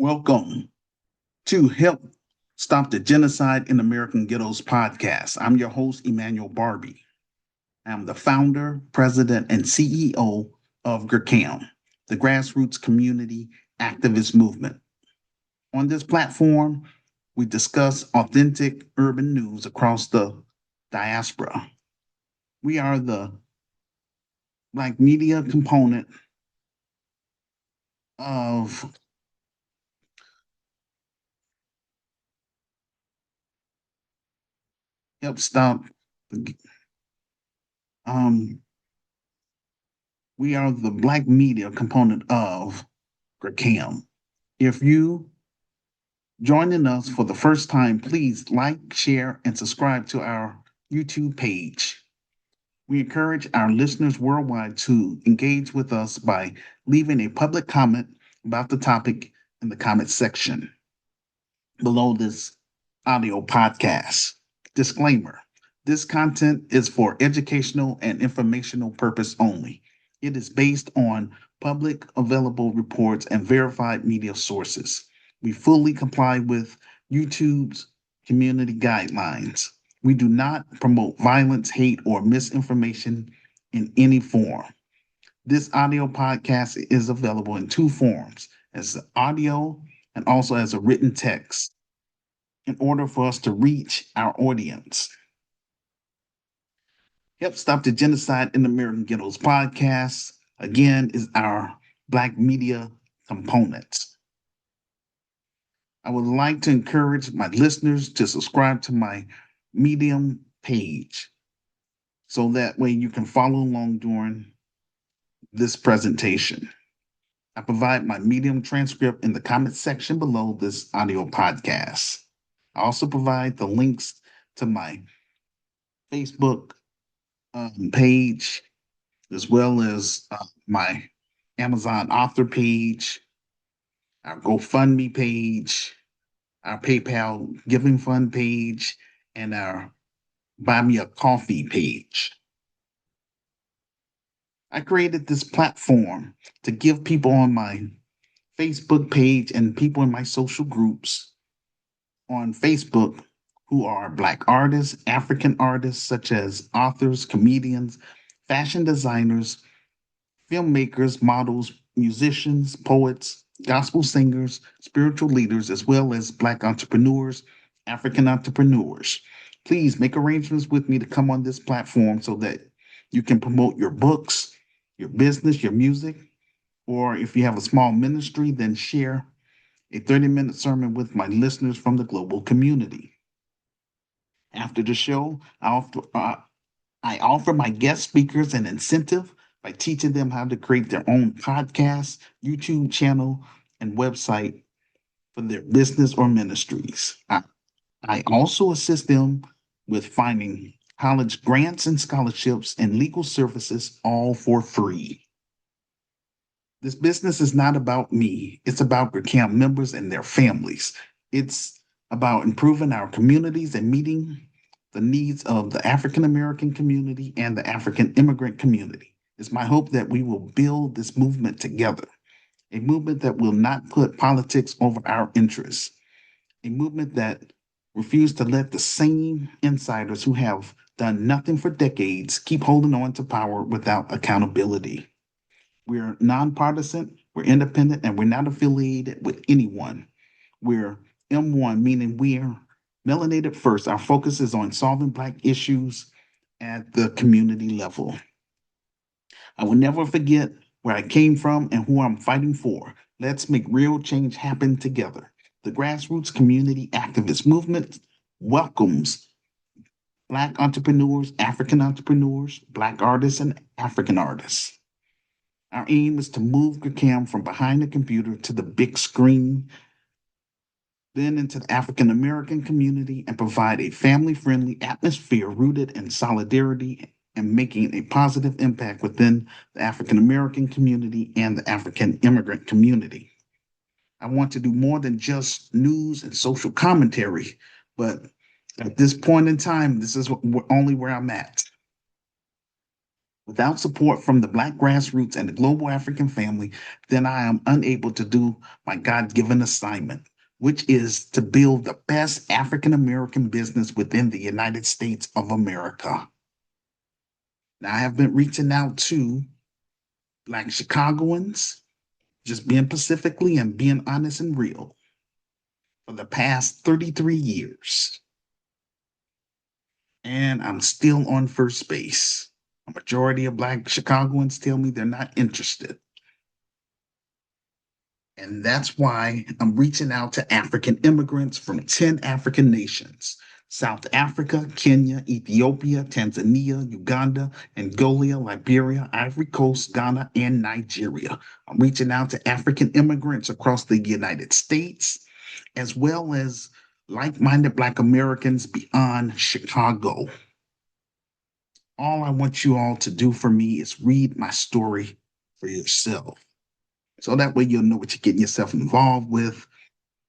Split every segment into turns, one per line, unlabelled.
Welcome to Help Stop the Genocide in American Ghettos podcast. I'm your host, Emmanuel Barbie. I'm the founder, president, and CEO of GRCAM, the Grassroots Community Activist Movement. On this platform, we discuss authentic urban news across the diaspora. We are the Black media component of Help Stop um, we are the Black media component of GRCAM. If you joining us for the first time, please like, share, and subscribe to our YouTube page. We encourage our listeners worldwide to engage with us by leaving a public comment about the topic in the comment section below this audio podcast. Disclaimer: this content is for educational and informational purpose only. It is based on public available reports and verified media sources. We fully comply with YouTube's community guidelines. We do not promote violence, hate, or misinformation in any form. This audio podcast is available in two forms: as audio and also as a written text, in order for us to reach our audience. Help Stop the Genocide in American Ghettos podcast, again, is our Black media component. I would like to encourage my listeners to subscribe to my Medium page so that way you can follow along during this presentation. I provide my Medium transcript in the comment section below this audio podcast. I also provide the links to my Facebook page, as well as my Amazon author page, our GoFundMe page, our PayPal Giving Fund page, and our Buy Me a Coffee page. I created this platform to give people on my Facebook page and people in my social groups on Facebook who are Black artists, African artists, such as authors, comedians, fashion designers, filmmakers, models, musicians, poets, gospel singers, spiritual leaders, as well as Black entrepreneurs, African entrepreneurs. Please make arrangements with me to come on this platform so that you can promote your books, your business, your music, or if you have a small ministry, then share a 30-minute sermon with my listeners from the global community. After the show, I offer my guest speakers an incentive by teaching them how to create their own podcast, YouTube channel, and website for their business or ministries. I also assist them with finding college grants and scholarships and legal services, all for free. This business is not about me. It's about GRCAM members and their families. It's about improving our communities and meeting the needs of the African American community and the African immigrant community. It's my hope that we will build this movement together, a movement that will not put politics over our interests, a movement that refuses to let the same insiders who have done nothing for decades keep holding on to power without accountability. We're nonpartisan, we're independent, and we're not affiliated with anyone. We're M1, meaning we're melanated first. Our focus is on solving Black issues at the community level. I will never forget where I came from and who I'm fighting for. Let's make real change happen together. The Grassroots Community Activist Movement welcomes Black entrepreneurs, Black artists, and African artists. Our aim is to move GRCAM from behind the computer to the big screen, then into the African American community, and provide a family friendly atmosphere rooted in solidarity and making a positive impact within the African American community and the African immigrant community. I want to do more than just news and social commentary, but at this point in time, this is only where I'm at. Without support from the Black grassroots and the global African family, then I am unable to do my God given assignment, which is to build the best African American business within the United States of America. Now, I have been reaching out to Black Chicagoans, just being pacifically and being honest and real, for the past 33 years. And I'm still on first base. A majority of Black Chicagoans tell me they're not interested. And that's why I'm reaching out to African immigrants from 10 African nations: South Africa, Kenya, Ethiopia, Tanzania, Uganda, Angola, Liberia, Ivory Coast, Ghana, and Nigeria. I'm reaching out to African immigrants across the United States, as well as like minded Black Americans beyond Chicago. All I want you all to do for me is read my story for yourself. So that way you'll know what you're getting yourself involved with.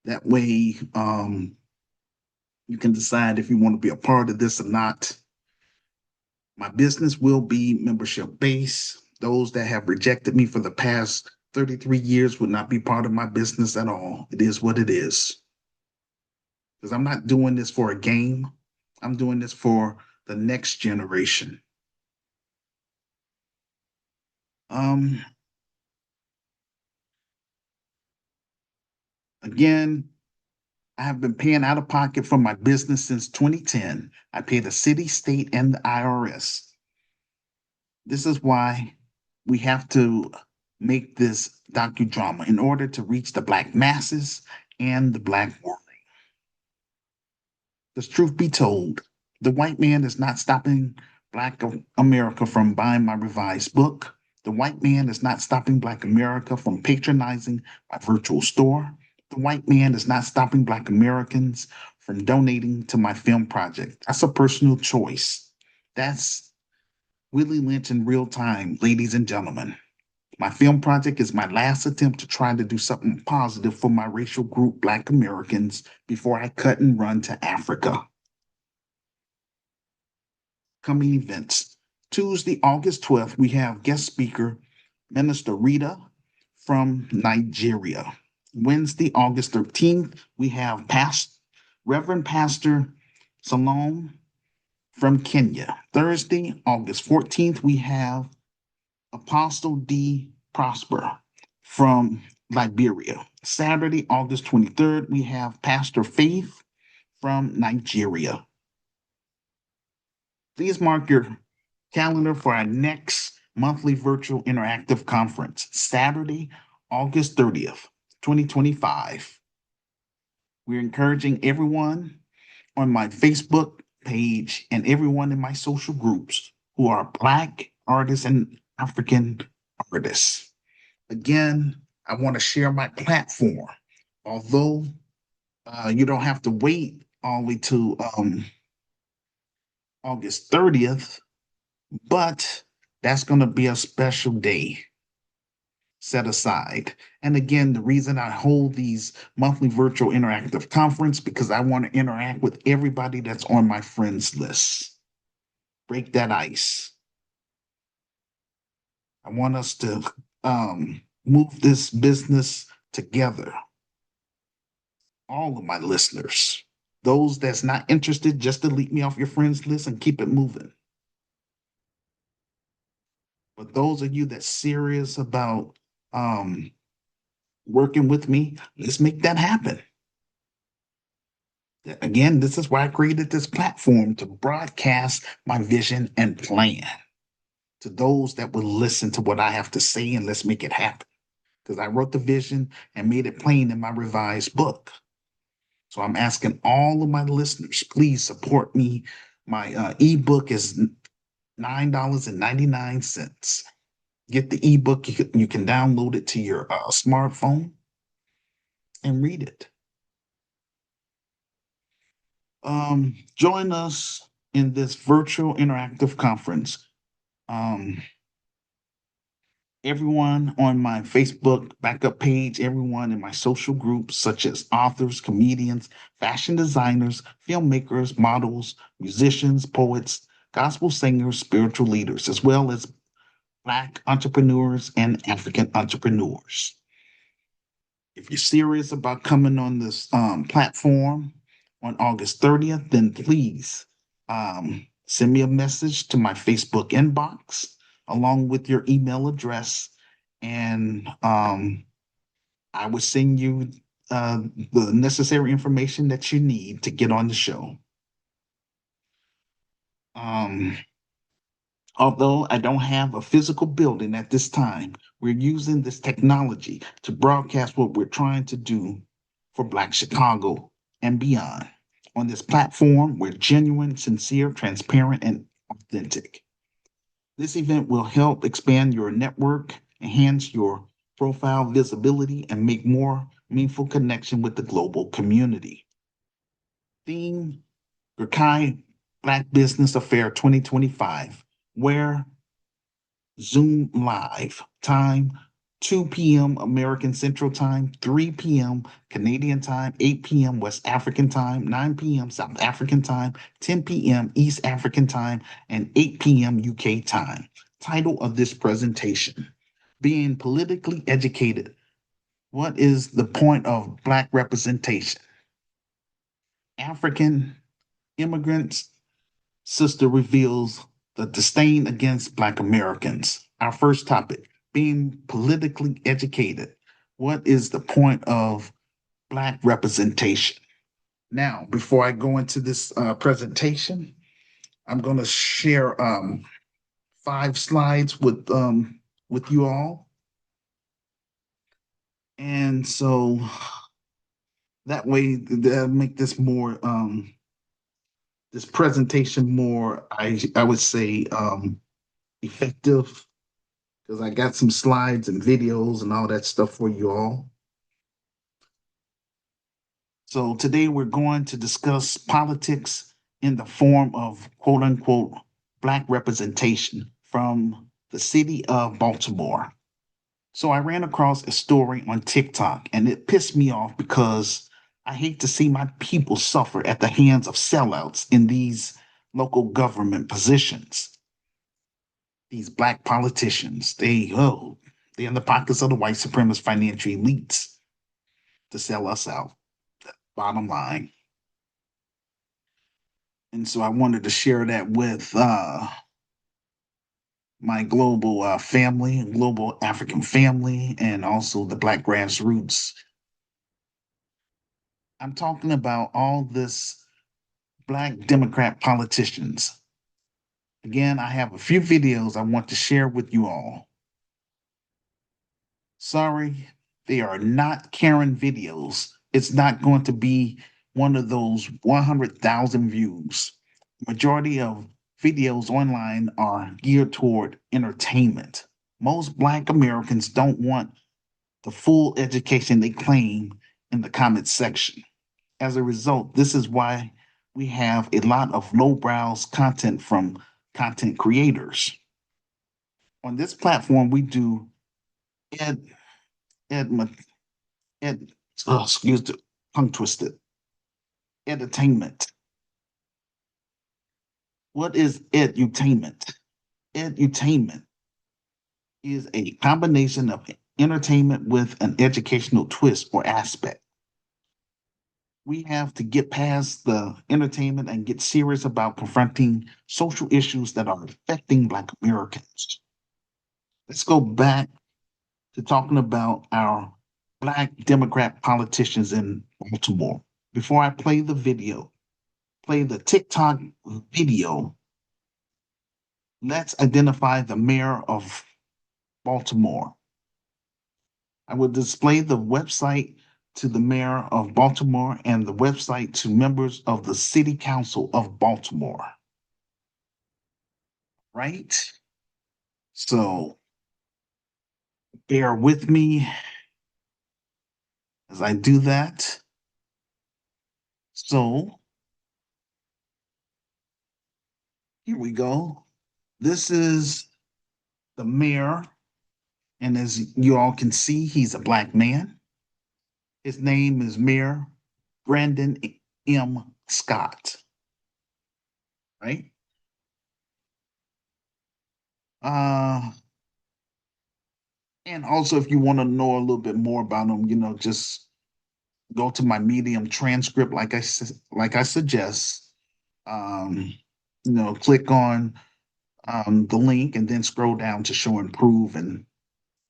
That way you can decide if you want to be a part of this or not. My business will be membership based. Those that have rejected me for the past 33 years would not be part of my business at all. It is what it is. Because I'm not doing this for a game. I'm doing this for the next generation. Again, I have been paying out of pocket for my business since 2010. I pay the city, state, and the IRS. This is why we have to make this docudrama in order to reach the Black masses and the Black world. Because truth be told, the white man is not stopping Black America from buying my revised book. The white man is not stopping Black America from patronizing my virtual store. The white man is not stopping Black Americans from donating to my film project. That's a personal choice. That's Willie Lynch in real time, ladies and gentlemen. My film project is my last attempt to try to do something positive for my racial group, Black Americans, before I cut and run to Africa. Coming events. Tuesday, August 12th, we have guest speaker, Minister Rita from Nigeria. Wednesday, August 13th, we have Reverend Pastor Salome from Kenya. Thursday, August 14th, we have Apostle D. Prosper from Liberia. Saturday, August 23rd, we have Pastor Faith from Nigeria. Please mark your calendar for our next monthly virtual interactive conference, Saturday, August 30th, 2025. We're encouraging everyone on my Facebook page and everyone in my social groups who are Black artists and African artists. Again, I want to share my platform. Although you don't have to wait all the way to August 30th, but that's going to be a special day set aside. And again, the reason I hold these monthly virtual interactive conference because I want to interact with everybody that's on my friends list. Break that ice. I want us to move this business together. All of my listeners, those that's not interested, just delete me off your friends list and keep it moving. But those of you that's serious about working with me, let's make that happen. Again, this is why I created this platform to broadcast my vision and plan to those that will listen to what I have to say, and let's make it happen. Because I wrote the vision and made it plain in my revised book. So I'm asking all of my listeners, please support me. My ebook is $9.99. Get the ebook. You can download it to your smartphone and read it. Join us in this virtual interactive conference. Everyone on my Facebook backup page, everyone in my social groups, such as authors, comedians, fashion designers, filmmakers, models, musicians, poets, gospel singers, spiritual leaders, as well as Black entrepreneurs and African entrepreneurs. If you're serious about coming on this platform on August 30th, then please send me a message to my Facebook inbox along with your email address, and I will send you the necessary information that you need to get on the show. Um, Although I don't have a physical building at this time, we're using this technology to broadcast what we're trying to do for Black Chicago and beyond. On this platform, we're genuine, sincere, transparent, and authentic. This event will help expand your network, enhance your profile visibility, and make more meaningful connection with the global community. Theme: Gurkai Black Business Affair 2025, where Zoom Live. Time 2 p.m. American Central Time, 3 p.m. Canadian Time, 8 p.m. West African Time, 9 p.m. South African Time, 10 p.m. East African Time, and 8 p.m. UK Time. Title of this presentation: Being Politically Educated. What is the point of Black representation? African immigrants. Sister reveals the disdain against Black Americans. Our first topic: being politically educated. What is the point of Black representation? Now, before I go into this presentation, I'm going to share 5 slides with you all, and so that way that'll make this presentation more, I would say, effective, because I got some slides and videos and all that stuff for you all. So today we're going to discuss politics in the form of quote unquote Black representation from the city of Baltimore. So I ran across a story on TikTok and it pissed me off because I hate to see my people suffer at the hands of sellouts in these local government positions. These Black politicians, they're in the pockets of the white supremacist financial elites to sell us out. Bottom line. And so I wanted to share that with my global family, global African family, and also the Black grassroots. I'm talking about all this Black Democrat politicians. Again, I have a few videos I want to share with you all. Sorry, they are not Karen videos. It's not going to be one of those 100,000 views. Majority of videos online are geared toward entertainment. Most Black Americans don't want the full education they claim in the comment section. As a result, this is why we have a lot of lowbrows content from content creators. On this platform, we do ed, ed, ed excuse the tongue twisted, entertainment. What is edutainment? Edutainment is a combination of entertainment with an educational twist or aspect. We have to get past the entertainment and get serious about confronting social issues that are affecting Black Americans. Let's go back to talking about our Black Democrat politicians in Baltimore. Before I play the TikTok video, let's identify the mayor of Baltimore. I will display the website to the mayor of Baltimore and the website to members of the City Council of Baltimore. Right? So bear with me as I do that. So here we go. This is the mayor, and as you all can see, he's a Black man. His name is Mayor Brandon M. Scott. Right? And also, if you want to know a little bit more about them, just go to my Medium transcript, like I suggest. Um, click on the link and then scroll down to show and prove, and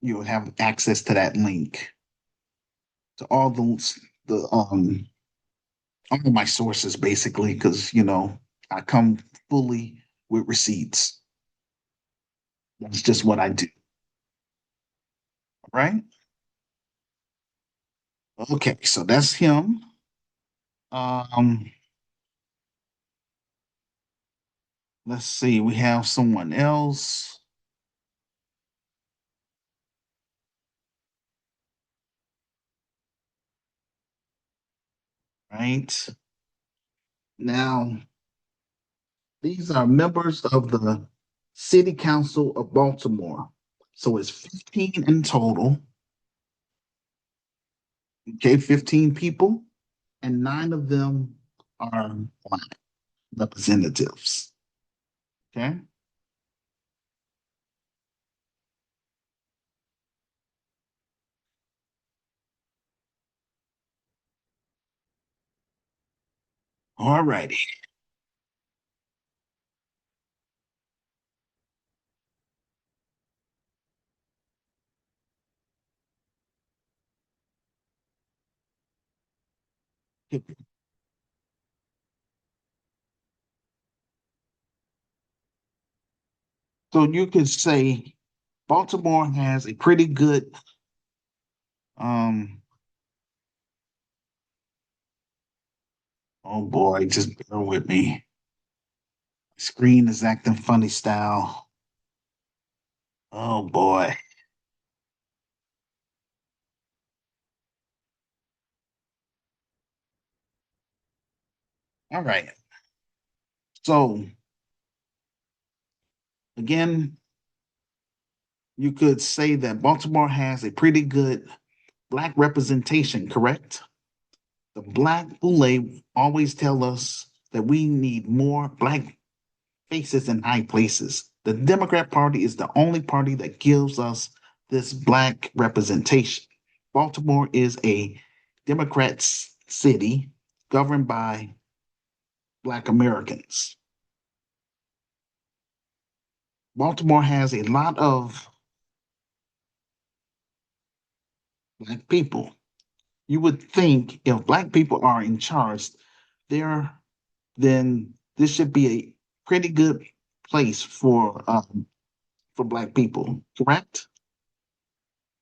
you'll have access to that link to all the all of my sources basically, because I come fully with receipts. That's just what I do. Right? Okay, so that's him. Um, let's see, we have someone else, right? Now, these are members of the City Council of Baltimore. So it's 15 in total. Okay, 15 people, and nine of them are Black representatives. Okay. All righty. So you could say Baltimore has a pretty good um oh boy, just bear with me. Screen is acting funny style. Oh boy. All right. So again, you could say that Baltimore has a pretty good Black representation, correct? The Black Boule always tell us that we need more Black faces in high places. The Democrat Party is the only party that gives us this Black representation. Baltimore is a Democrat city governed by Black Americans. Baltimore has a lot of Black people. You would think if Black people are in charge, there then this should be a pretty good place for Black people, correct?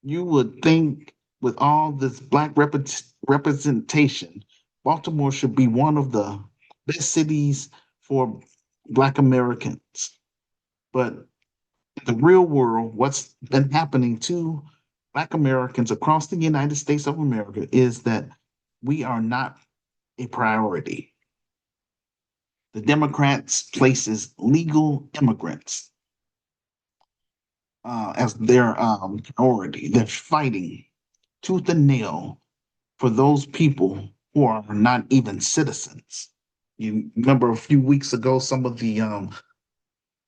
You would think with all this Black representation, Baltimore should be one of the best cities for Black Americans. But in the real world, what's been happening to Black Americans across the United States of America is that we are not a priority. The Democrats places legal immigrants as their priority. They're fighting tooth and nail for those people who are not even citizens. You remember a few weeks ago, some of the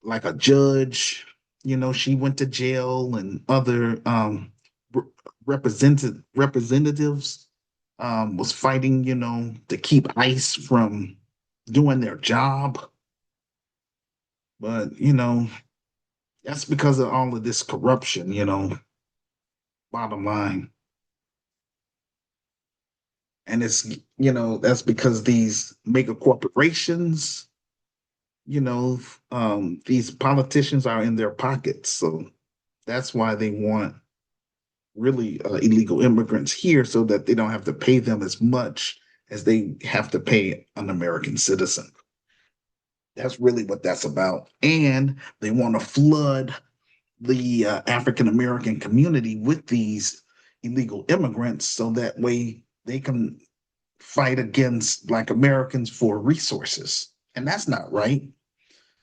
like a judge, she went to jail, and other re- representatives was fighting, to keep ICE from doing their job. But that's because of all of this corruption. Bottom line. And it's, that's because these mega corporations, you know, these politicians are in their pockets. So that's why they want really illegal immigrants here so that they don't have to pay them as much as they have to pay an American citizen. That's really what that's about. And they want to flood the African American community with these illegal immigrants so that way they can fight against Black Americans for resources. And that's not right.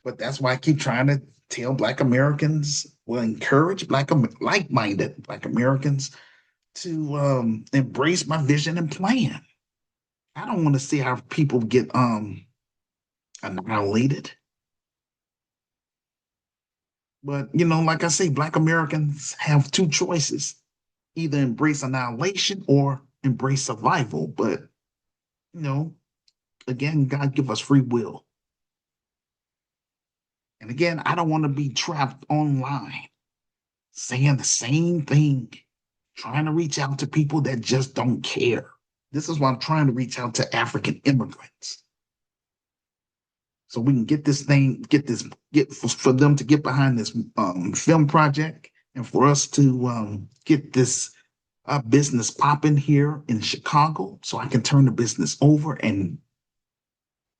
But that's why I keep trying to tell Black Americans, well, encourage like-minded Black Americans to embrace my vision and plan. I don't want to see how people get annihilated. But, like I say, Black Americans have two choices: either embrace annihilation or embrace survival. But, you know, again, God give us free will. And again, I don't want to be trapped online saying the same thing, trying to reach out to people that just don't care. This is why I'm trying to reach out to African immigrants so we can get this thing, get for them to get behind this film project, and for us to get this business popping here in Chicago, so I can turn the business over and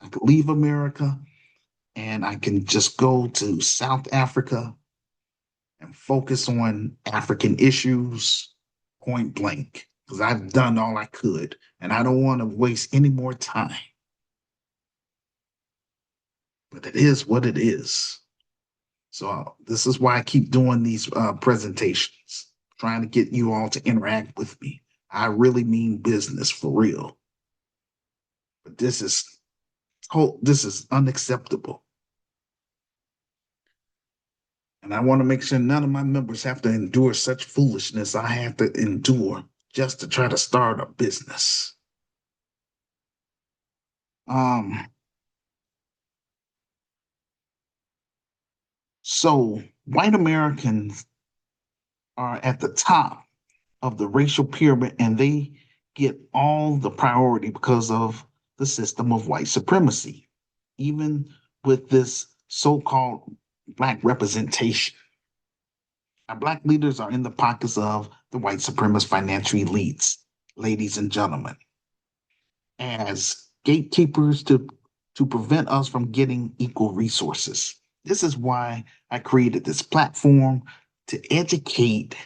I could leave America and I can just go to South Africa and focus on African issues point blank because I've done all I could and I don't want to waste any more time. But it is what it is. So this is why I keep doing these presentations, trying to get you all to interact with me. I really mean business for real. But this is unacceptable. And I want to make sure none of my members have to endure such foolishness I have to endure just to try to start a business. Um, so white Americans are at the top of the racial pyramid and they get all the priority because of the system of white supremacy, even with this so-called black representation. Our black leaders are in the pockets of the white supremacist financial elites, ladies and gentlemen, as gatekeepers to prevent us from getting equal resources. This is why I created this platform to educate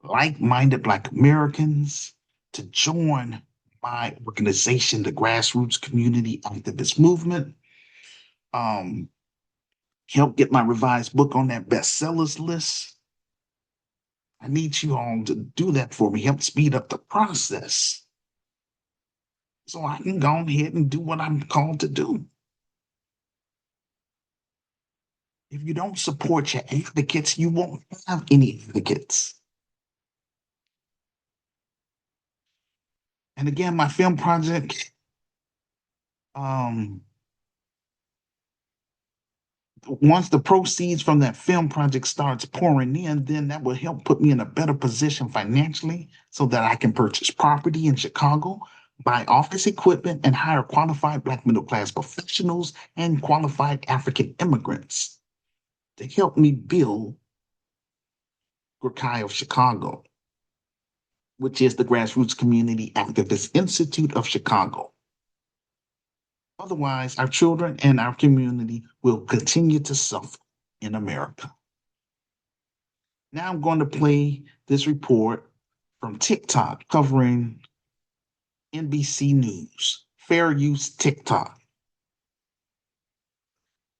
like-minded Black Americans to join my organization, the Grassroots Community Activist Movement. Um, Help get my revised book on that bestsellers list. I need you all to do that for me. Help speed up the process so I can go ahead and do what I'm called to do. If you don't support your advocates, you won't have any advocates. And again, my film project, um, once the proceeds from that film project starts pouring in, then that will help put me in a better position financially so that I can purchase property in Chicago, buy office equipment, and hire qualified Black middle class professionals and qualified African immigrants to help me build Gorkai of Chicago, which is the Grassroots Community Activist Institute of Chicago. Otherwise, our children and our community will continue to suffer in America. Now I'm going to play this report from TikTok covering NBC News, fair use TikTok.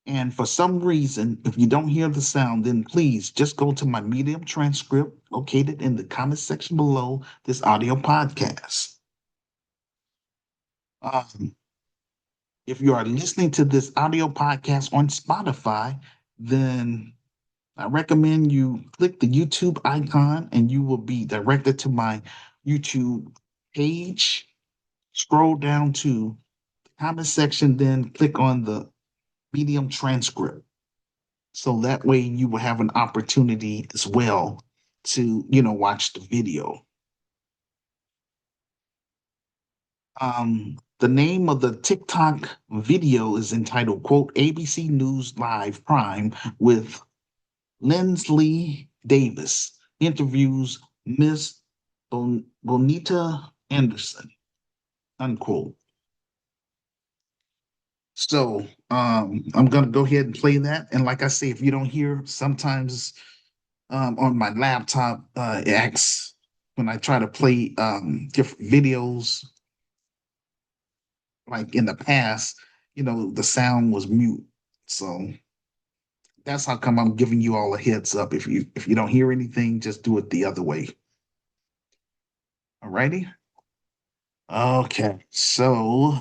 And for some reason, if you don't hear the sound, then please just go to my Medium transcript located in the comment section below this audio podcast. Um, if you are listening to this audio podcast on Spotify, then I recommend you click the YouTube icon and you will be directed to my YouTube page. Scroll down to the comment section, then click on the Medium transcript. So that way you will have an opportunity as well to, watch the video. The name of the TikTok video is entitled, quote, ABC News Live Prime with Lindsley Davis interviews Miss Bonita Anderson, unquote. So I'm gonna go ahead and play that. And like I say, if you don't hear, sometimes on my laptop, it acts when I try to play different videos, like in the past, the sound was mute. So that's how come I'm giving you all a heads up. If you don't hear anything, just do it the other way. Alrighty? Okay, so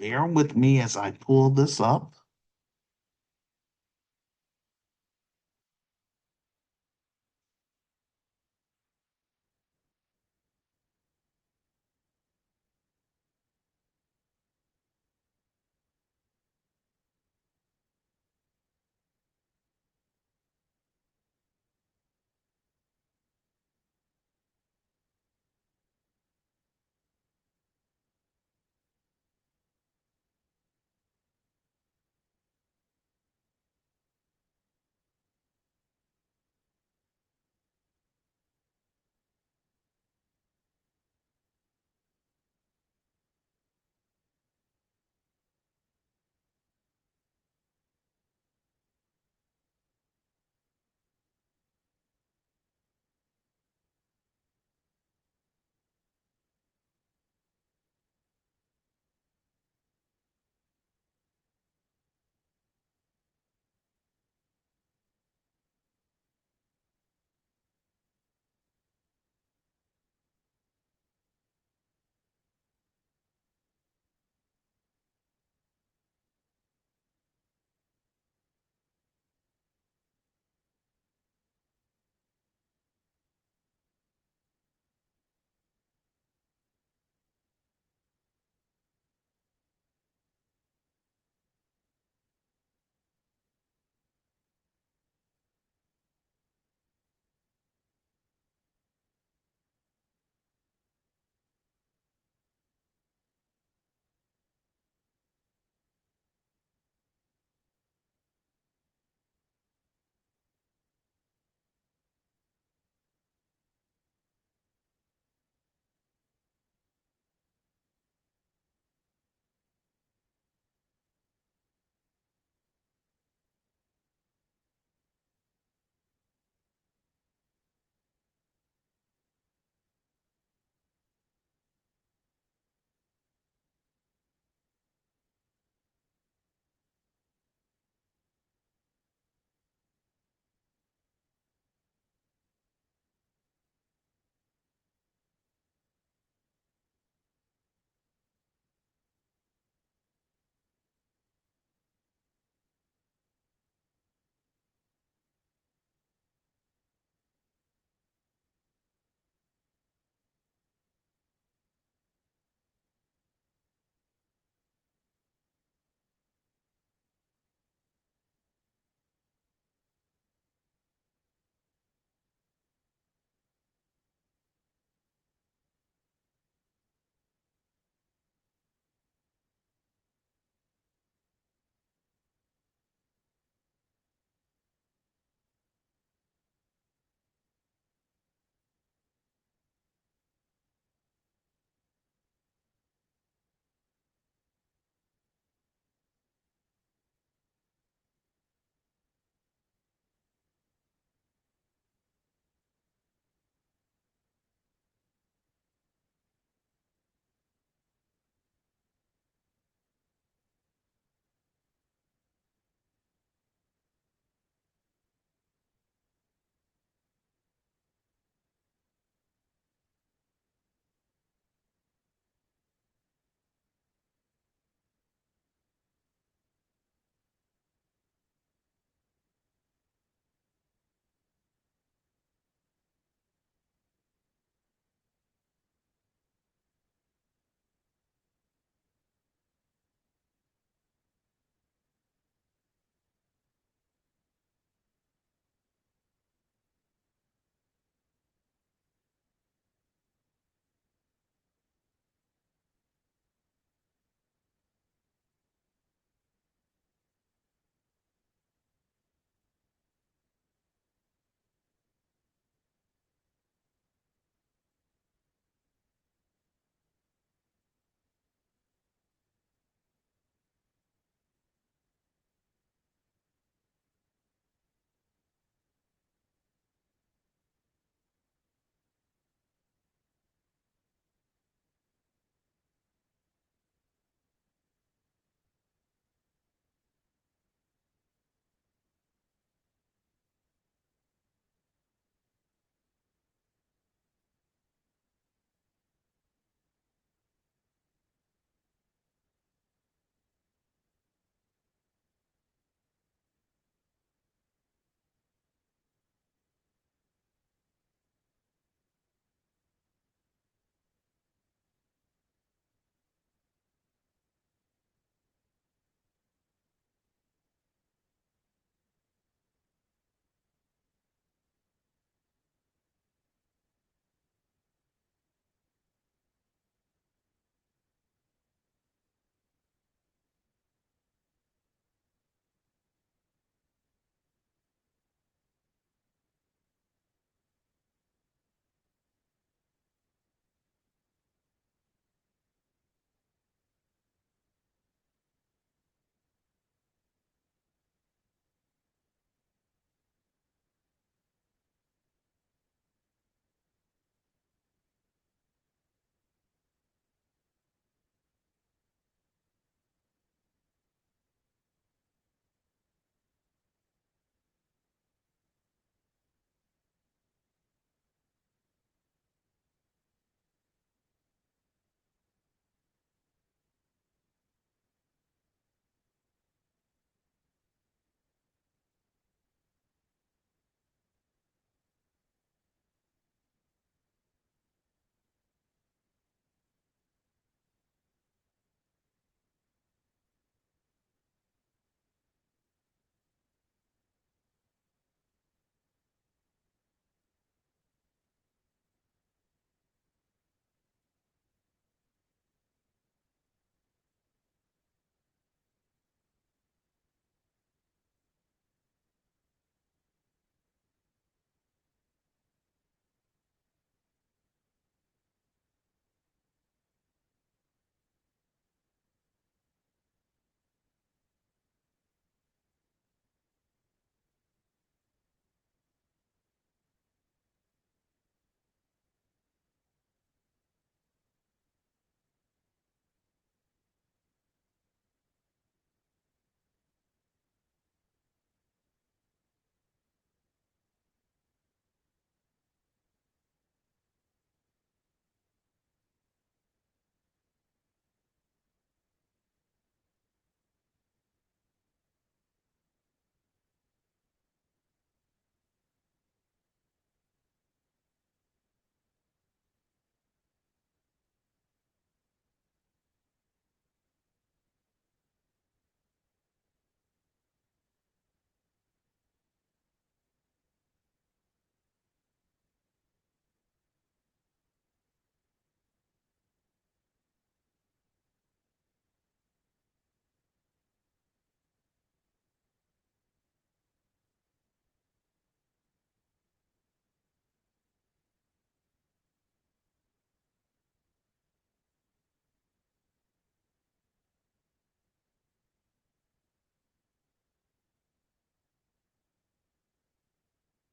bear with me as I pull this up.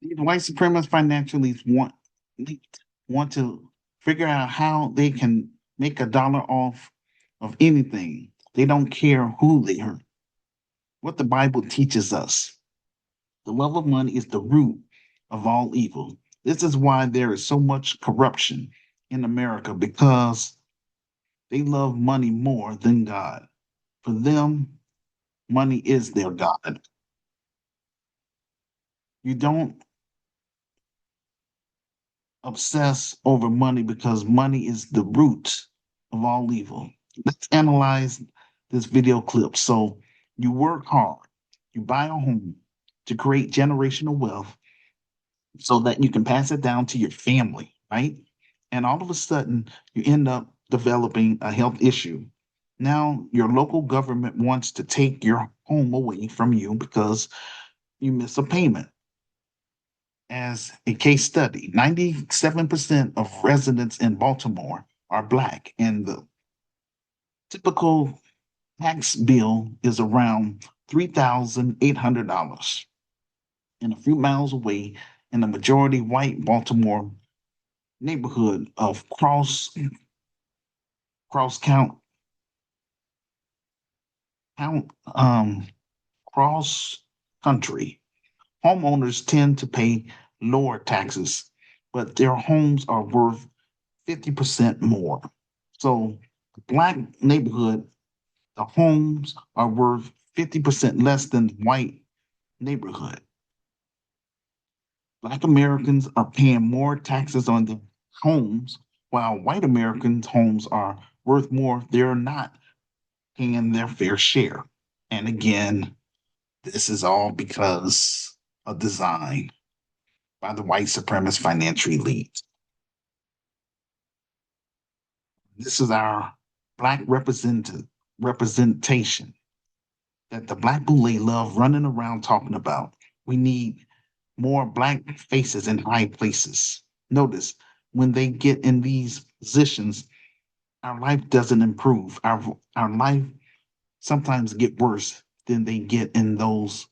These white supremacist financial elites want to figure out how they can make $1 off of anything. They don't care who they hurt. What the Bible teaches us, the love of money is the root of all evil. This is why there is so much corruption in America, because they love money more than God. For them, money is their God. You don't obsess over money because money is the root of all evil. Let's analyze this video clip. So, you work hard, you buy a home to create generational wealth so that you can pass it down to your family, right? And all of a sudden, you end up developing a health issue. Now, your local government wants to take your home away from you because you miss a payment. As a case study, 97% of residents in Baltimore are Black, and the typical tax bill is around $3,800. And a few miles away, in the majority white Baltimore neighborhood of Cross Count, count Cross Country, homeowners tend to pay lower taxes, but their homes are worth 50% more. So, the Black neighborhood, the homes are worth 50% less than white neighborhood. Black Americans are paying more taxes on their homes, while white Americans' homes are worth more. They're not paying their fair share. And again, this is all because of design by the white supremacist financial elite. This is our Black representation that the Black boule love running around talking about. We need more Black faces in high places. Notice, when they get in these positions, our life doesn't improve. Our life sometimes get worse than they get in those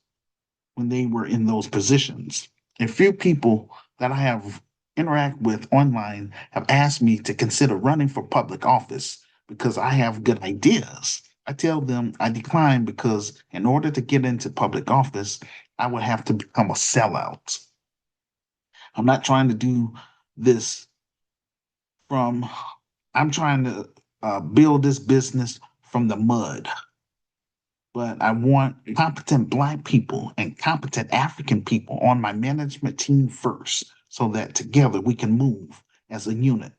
when they were in those positions. A few people that I have interact with online have asked me to consider running for public office because I have good ideas. I tell them I decline because in order to get into public office, I would have to become a sellout. I'm not trying to do this from, I'm trying to build this business from the mud. But I want competent Black people and competent African people on my management team first, so that together we can move as a unit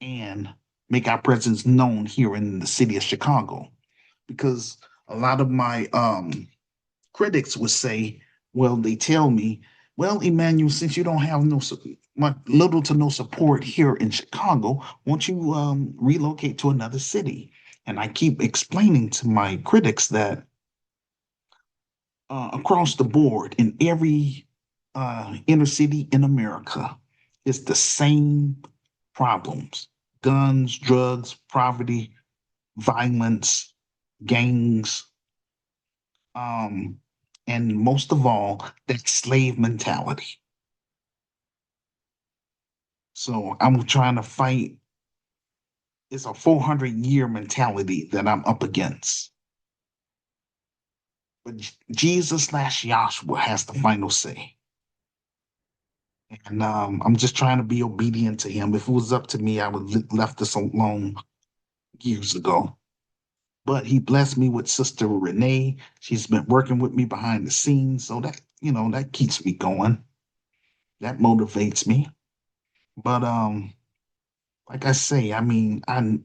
and make our presence known here in the city of Chicago. Because a lot of my critics would say, well, they tell me, well, Emmanuel, since you don't have little to no support here in Chicago, won't you relocate to another city? And I keep explaining to my critics that across the board in every inner city in America, it's the same problems: guns, drugs, poverty, violence, gangs, um, and most of all, that slave mentality. So I'm trying to fight. It's a 400-year mentality that I'm up against. But Jesus/Yahshua has the final say. And I'm just trying to be obedient to him. If it was up to me, I would have left this alone years ago. But he blessed me with Sister Renee. She's been working with me behind the scenes. So that, that keeps me going. That motivates me. But like I say, I mean, I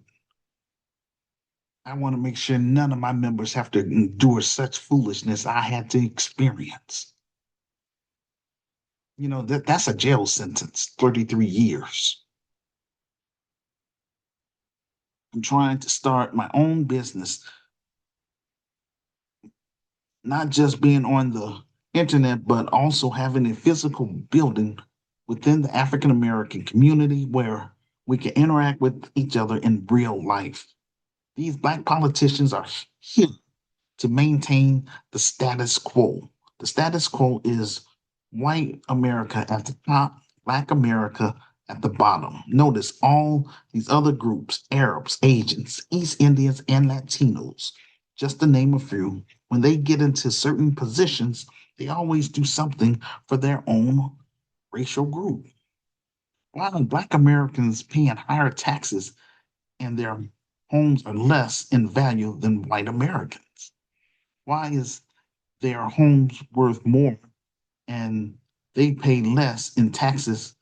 want to make sure none of my members have to endure such foolishness I had to experience. That's a jail sentence, 33 years. I'm trying to start my own business, not just being on the internet, but also having a physical building within the African American community where we can interact with each other in real life. These Black politicians are here to maintain the status quo. The status quo is white America at the top, black America at the bottom. Notice all these other groups, Arabs, Asians, East Indians, and Latinos, just to name a few, when they get into certain positions, they always do something for their own racial group. Why are black Americans paying higher taxes and their homes are less in value than white Americans? Why is their homes worth more and they pay less in taxes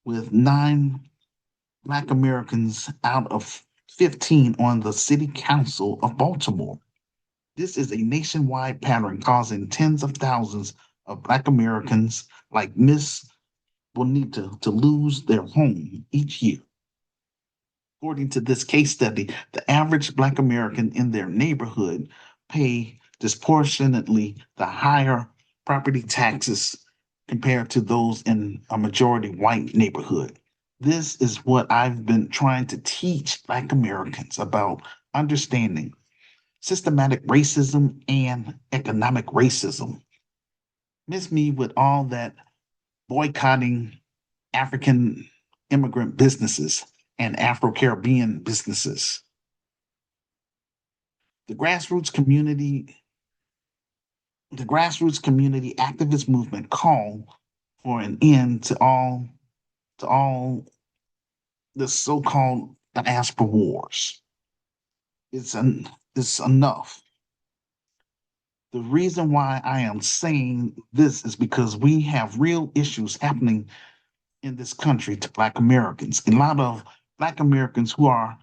with 9 black Americans out of 15 on the city council of Baltimore? This is a nationwide pattern causing tens of thousands of black Americans like Miss Bonita to lose their home each year. According to this case study, the average black American in their neighborhood pay disproportionately the higher property taxes compared to those in a majority white neighborhood. This is what I've been trying to teach black Americans about understanding systematic racism and economic racism. Miss me with all that boycotting African immigrant businesses and Afro Caribbean businesses. The grassroots community, the grassroots community activist movement called for an end to all the so-called diaspora wars. It's enough. The reason why I am saying this is because we have real issues happening in this country to Black Americans. A lot of Black Americans who are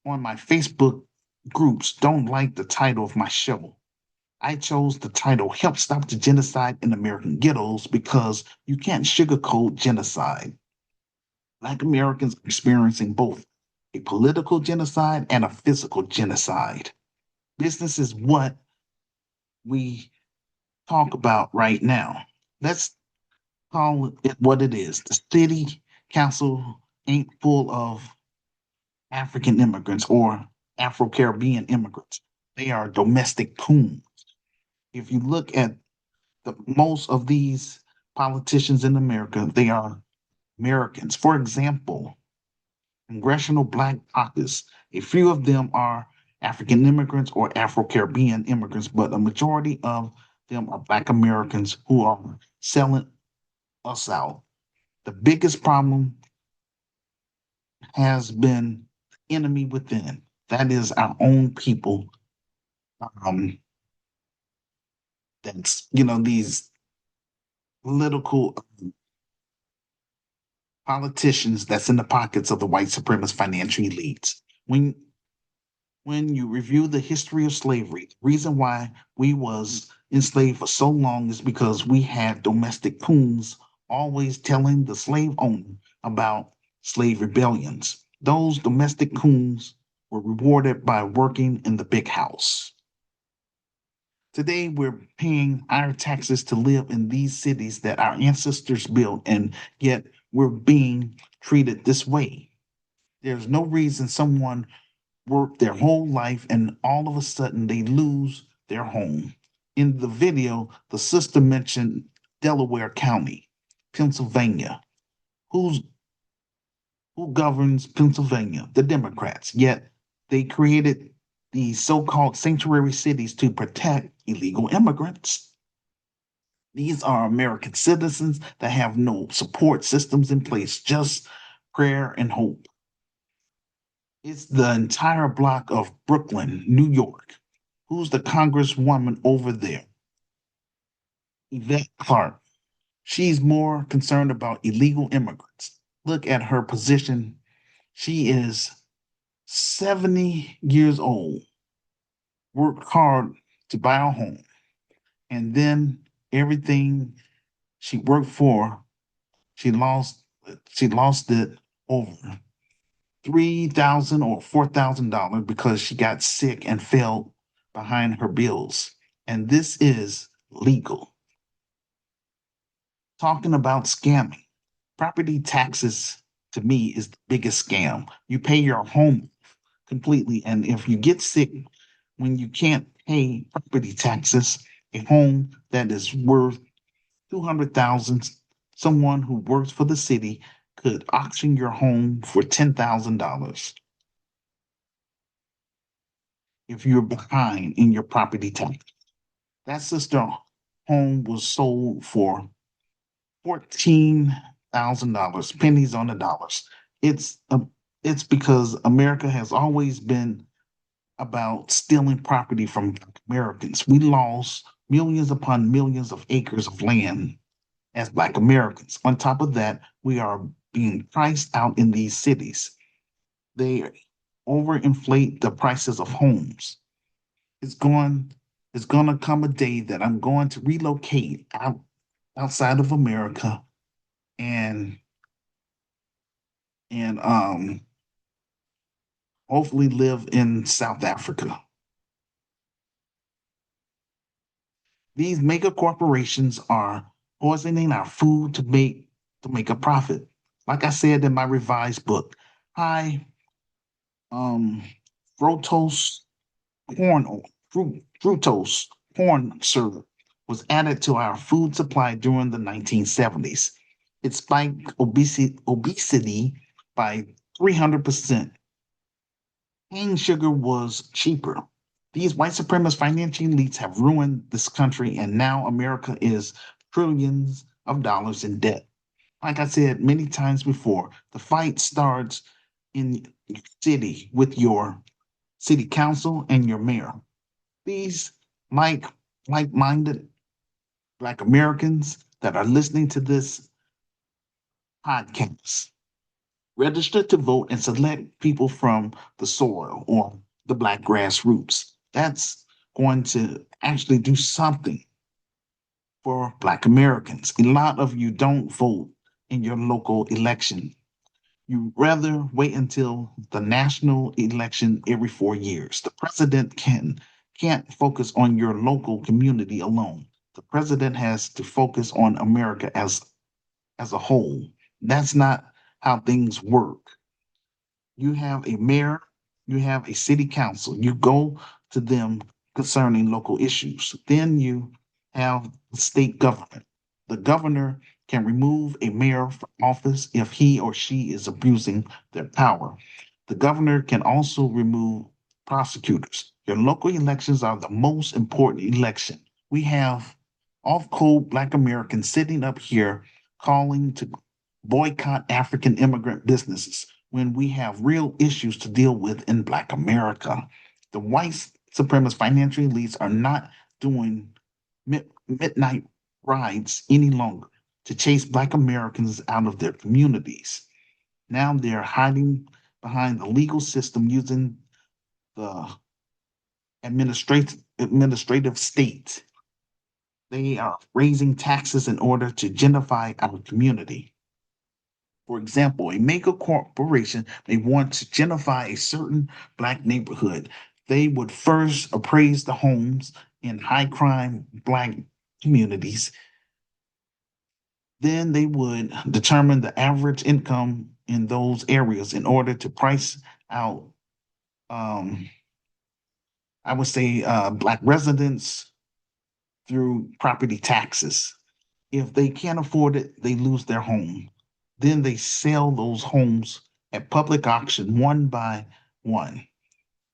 on my Facebook groups don't like the title of my show. I chose the title Help Stop the Genocide in American Ghettos because you can't sugarcoat genocide. Black Americans are experiencing both a political genocide and a physical genocide. Business is what we talk about right now. Let's call it what it is. The city council ain't full of African immigrants or Afro Caribbean immigrants. They are domestic coons. If you look at most of these politicians in America, they are Americans. For example, Congressional Black Caucus, a few of them are African immigrants or Afro Caribbean immigrants, but a majority of them are Black Americans who are selling us out. The biggest problem has been enemy within. That is our own people. Um, that's these political politicians that's in the pockets of the white supremacist financial elites. When you review the history of slavery, the reason why we was enslaved for so long is because we had domestic coons always telling the slave owner about slave rebellions. Those domestic coons were rewarded by working in the big house. Today, we're paying our taxes to live in these cities that our ancestors built, and yet we're being treated this way. There's no reason someone worked their whole life and all of a sudden they lose their home. In the video, the sister mentioned Delaware County, Pennsylvania. Who's who governs Pennsylvania? The Democrats. Yet they created these so-called sanctuary cities to protect illegal immigrants. These are American citizens that have no support systems in place, just prayer and hope. It's the entire block of Brooklyn, New York. Who's the congresswoman over there? Yvette Clarke. She's more concerned about illegal immigrants. Look at her position. She is 70 years old, worked hard to buy a home, and then everything she worked for, she lost she lost it over $3,000 or $4,000 because she got sick and fell behind her bills. And this is legal. Talking about scamming, property taxes to me is the biggest scam. You pay your home completely, and if you get sick when you can't pay property taxes, a home that is worth 200,000. Someone who works for the city could auction your home for $10,000 if you're behind in your property tax. That sister home was sold for $14,000, pennies on the dollars. It's a, it's because America has always been about stealing property from Americans. We lost millions upon millions of acres of land as Black Americans. On top of that, we are being priced out in these cities. They overinflate the prices of homes. It's going it's gonna come a day that I'm going to relocate outside of America and and hopefully live in South Africa. These mega corporations are poisoning our food to make a profit. Like I said in my revised book, high um fructose corn oil, fructose corn syrup was added to our food supply during the 1970s. It spiked obesity by 300%. Cane sugar was cheaper. These white supremacist financial elites have ruined this country, and now America is trillions of dollars in debt. Like I said many times before, the fight starts in your city with your city council and your mayor. These like like-minded Black Americans that are listening to this podcast, register to vote and select people from the soil or the Black grassroots. That's going to actually do something for Black Americans. A lot of you don't vote in your local election. You rather wait until the national election every 4 years. The president can't focus on your local community alone. The president has to focus on America as a whole. That's not how things work. You have a mayor, you have a city council. You go to them concerning local issues. Then you have the state government. The governor can remove a mayor from office if he or she is abusing their power. The governor can also remove prosecutors. Your local elections are the most important election. We have off code Black Americans sitting up here calling to boycott African immigrant businesses when we have real issues to deal with in Black America. The white supremacist financial elites are not doing midnight rides any longer to chase Black Americans out of their communities. Now they're hiding behind the legal system using the administrative state. They are raising taxes in order to gentrify our community. For example, a mega corporation may want to gentrify a certain Black neighborhood. They would first appraise the homes in high crime Black communities. Then they would determine the average income in those areas in order to price out, um, I would say, Black residents through property taxes. If they can't afford it, they lose their home. Then they sell those homes at public auction one by one.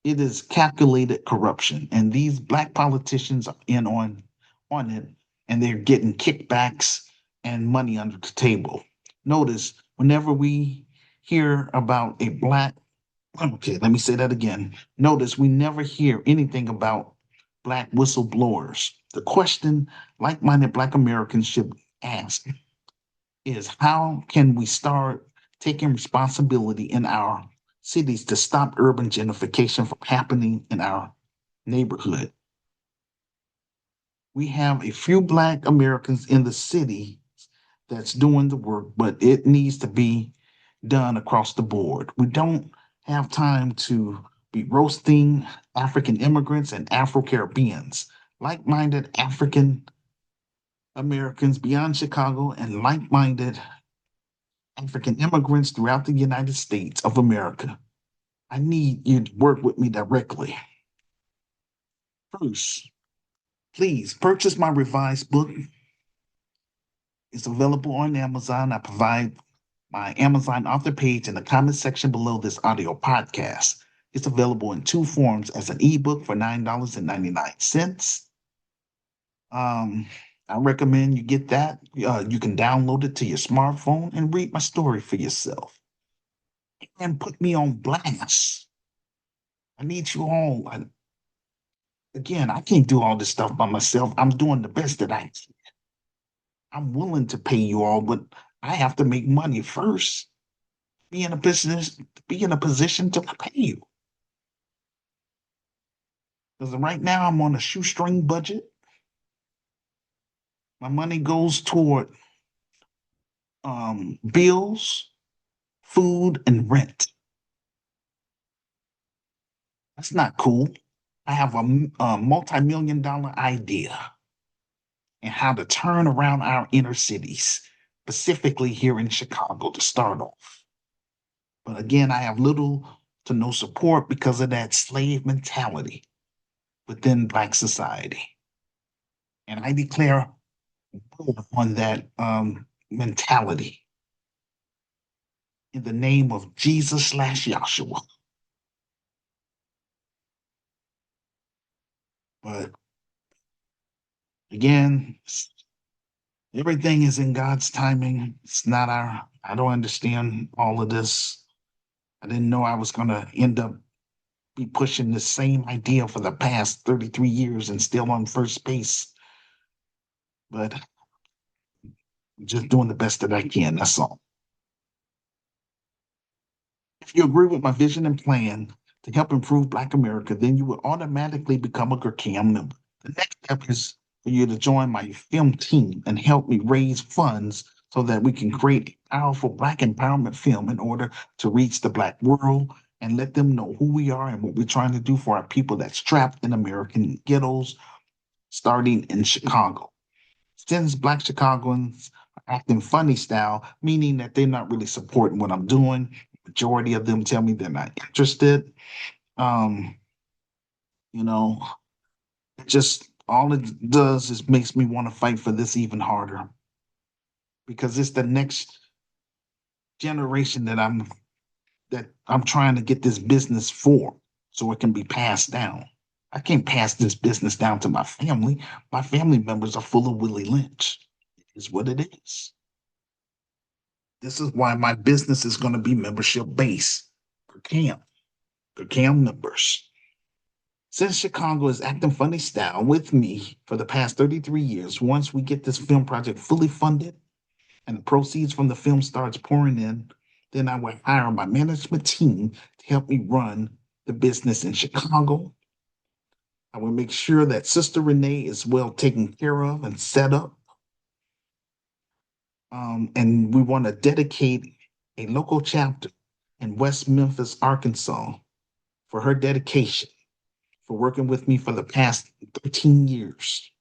It is calculated corruption, and these Black politicians are in on it, and they're getting kickbacks and money under the table. Notice whenever we hear about a Black, okay, let me say that again. Notice we never hear anything about Black whistleblowers. The question like-minded Black Americans should ask is how can we start taking responsibility in our cities to stop urban gentrification from happening in our neighborhood? We have a few Black Americans in the city that's doing the work, but it needs to be done across the board. We don't have time to be roasting African immigrants and Afro Caribbeans. Like minded African Americans beyond Chicago and like minded African immigrants throughout the United States of America. I need you to work with me directly. First, please purchase my revised book, It's available on Amazon. I provide my Amazon author page in the comment section below this audio podcast. It's available in two forms as an ebook for $9.99. Um, I recommend you get that. You can download it to your smartphone and read my story for yourself and put me on blast. I need you all. Again, I can't do all this stuff by myself. I'm doing the best that I can. I'm willing to pay you all, but I have to make money first. Be in a position to pay you. Because right now I'm on a shoestring budget. My money goes toward bills, food, and rent. That's not cool. I have a multi-million dollar idea and how to turn around our inner cities, specifically here in Chicago to start off. But again, I have little to no support because of that slave mentality within Black society. And I declare war on that mentality in the name of Jesus/Yahshua. But again, everything is in God's timing. It's not I don't understand all of this. I didn't know I was going to end up be pushing the same idea for the past 33 years and still on first base. But I'm just doing the best that I can. That's all. If you agree with my vision and plan to help improve Black America, then you will automatically become a GERCAM member. The next step is for you to join my film team and help me raise funds so that we can create a powerful Black empowerment film in order to reach the Black world and let them know who we are and what we're trying to do for our people that's trapped in American ghettos, starting in Chicago. Since Black Chicagoans are acting funny style, meaning that they're not really supporting what I'm doing, majority of them tell me they're not interested. Um, you know, just all it does is makes me want to fight for this even harder because it's the next generation that I'm trying to get this business for so it can be passed down. I can't pass this business down to my family. My family members are full of Willie Lynch. It is what it is. This is why my business is going to be membership based for CAM members. Since Chicago is acting funny style with me for the past 33 years, once we get this film project fully funded and the proceeds from the film starts pouring in, then I will hire my management team to help me run the business in Chicago. I will make sure that Sister Renee is well taken care of and set up. And we want to dedicate a local chapter in West Memphis, Arkansas, for her dedication, for working with me for the past 13 years.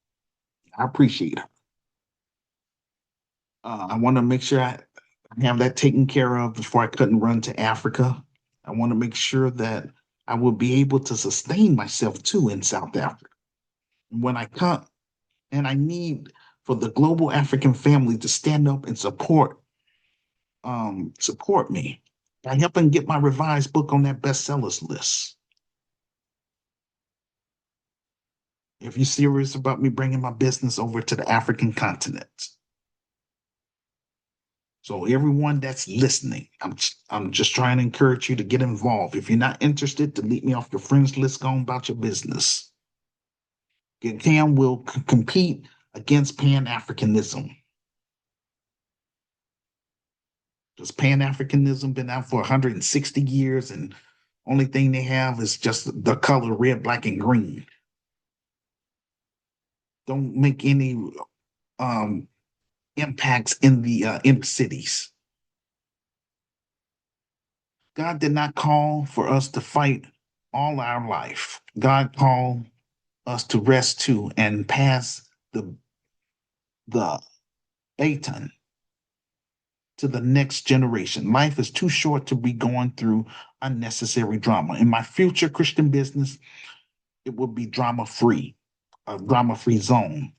I appreciate her. I want to make sure I have that taken care of before I couldn't run to Africa. I want to make sure that I will be able to sustain myself too in South Africa. When I come, and I need for the global African family to stand up and support me by helping get my revised book on that bestsellers list. If you're serious about me bringing my business over to the African continent. So everyone that's listening, I'm just trying to encourage you to get involved. If you're not interested, delete me off your friends list, go on about your business. CAM will compete against Pan-Africanism. Because Pan-Africanism been out for 160 years and only thing they have is just the color red, black, and green. Don't make any impacts in the cities. God did not call for us to fight all our life. God called us to rest too and pass the baton to the next generation. Life is too short to be going through unnecessary drama. In my future Christian business, it will be drama free, a drama free zone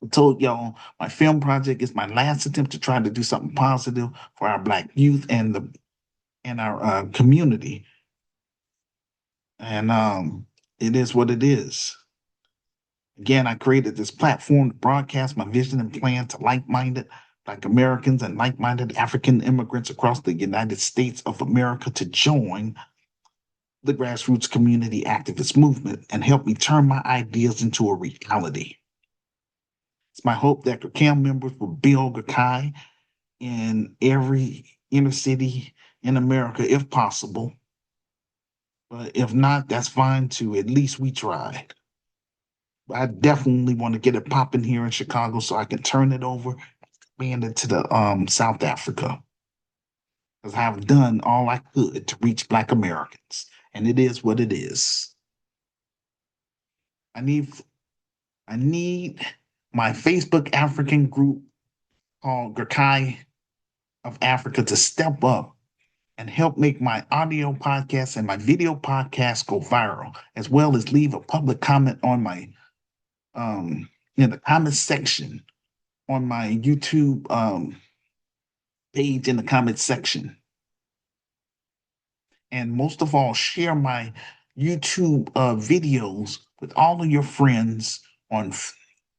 I told y'all my film project is my last attempt to try to do something positive for our Black youth and our community. And it is what it is. Again, I created this platform to broadcast my vision and plan to like-minded Black Americans and like-minded African immigrants across the United States of America to join the grassroots community activist movement and help me turn my ideas into a reality. It's my hope that CAM members will build Gakai in every inner city in America if possible. But if not, that's fine too. At least we tried. I definitely want to get it popping here in Chicago so I can turn it over, expand it to the South Africa. Because I've done all I could to reach Black Americans. And it is what it is. I need I need my Facebook African group called Gakai of Africa to step up and help make my audio podcast and my video podcast go viral, as well as leave a public comment on my in the comment section on my YouTube page in the comment section. And most of all, share my YouTube videos with all of your friends on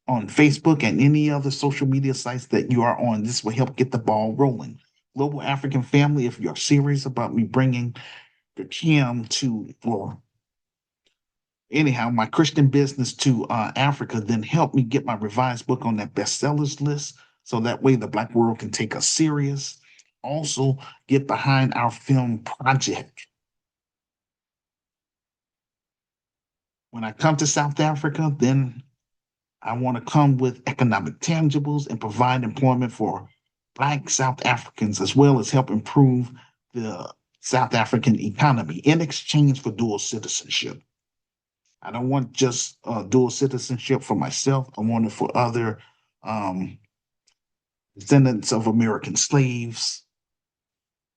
Facebook and any other social media sites that you are on. This will help get the ball rolling. Global African family, if you're serious about me bringing the Kim to, or anyhow, my Christian business to Africa, then help me get my revised book on that bestsellers list so that way the Black world can take us serious. Also, get behind our film project. When I come to South Africa, then I want to come with economic tangibles and provide employment for Black South Africans, as well as help improve the South African economy in exchange for dual citizenship. I don't want just dual citizenship for myself. I want it for other um, descendants of American slaves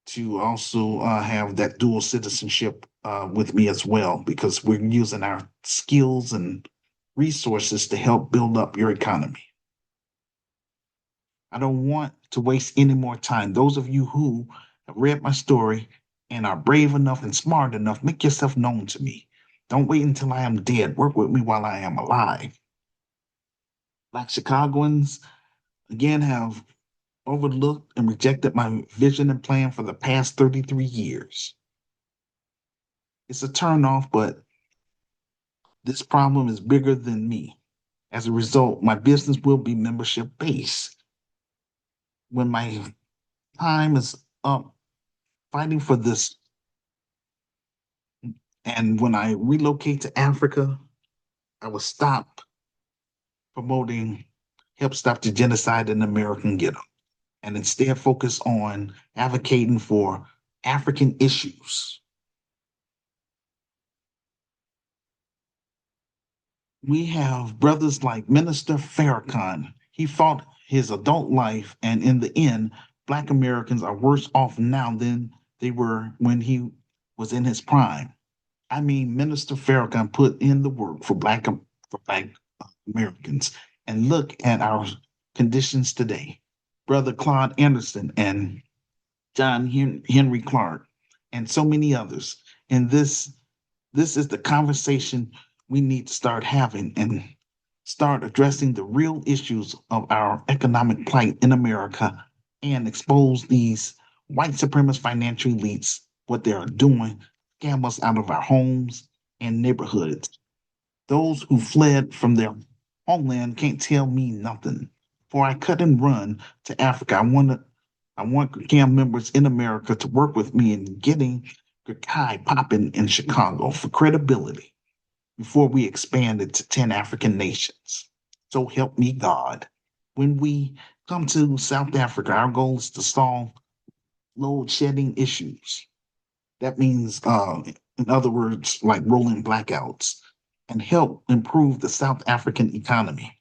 to also have that dual citizenship with me as well, because we're using our skills and resources to help build up your economy. I don't want to waste any more time. Those of you who have read my story and are brave enough and smart enough, make yourself known to me. Don't wait until I am dead. Work with me while I am alive. Black Chicagoans, again, have overlooked and rejected my vision and plan for the past 33 years. It's a turnoff, but this problem is bigger than me. As a result, my business will be membership based. When my time is up fighting for this, and when I relocate to Africa, I will stop promoting, help stop the genocide in the American ghetto, and instead focus on advocating for African issues. We have brothers like Minister Farrakhan. He fought his adult life, and in the end, Black Americans are worse off now than they were when he was in his prime. I mean, Minister Farrakhan put in the work for Black Americans, and look at our conditions today. Brother Claude Anderson and John Henry Clark, and so many others. And this is the conversation we need to start having and start addressing the real issues of our economic plight in America and expose these white supremacist financial elites, what they are doing, scam us out of our homes and neighborhoods. Those who fled from their homeland can't tell me nothing. For I cut and run to Africa. I want CAM members in America to work with me in getting Gakai popping in Chicago for credibility before we expand it to 10 African nations. So help me God. When we come to South Africa, our goal is to solve load shedding issues. That means, in other words, like rolling blackouts, and help improve the South African economy.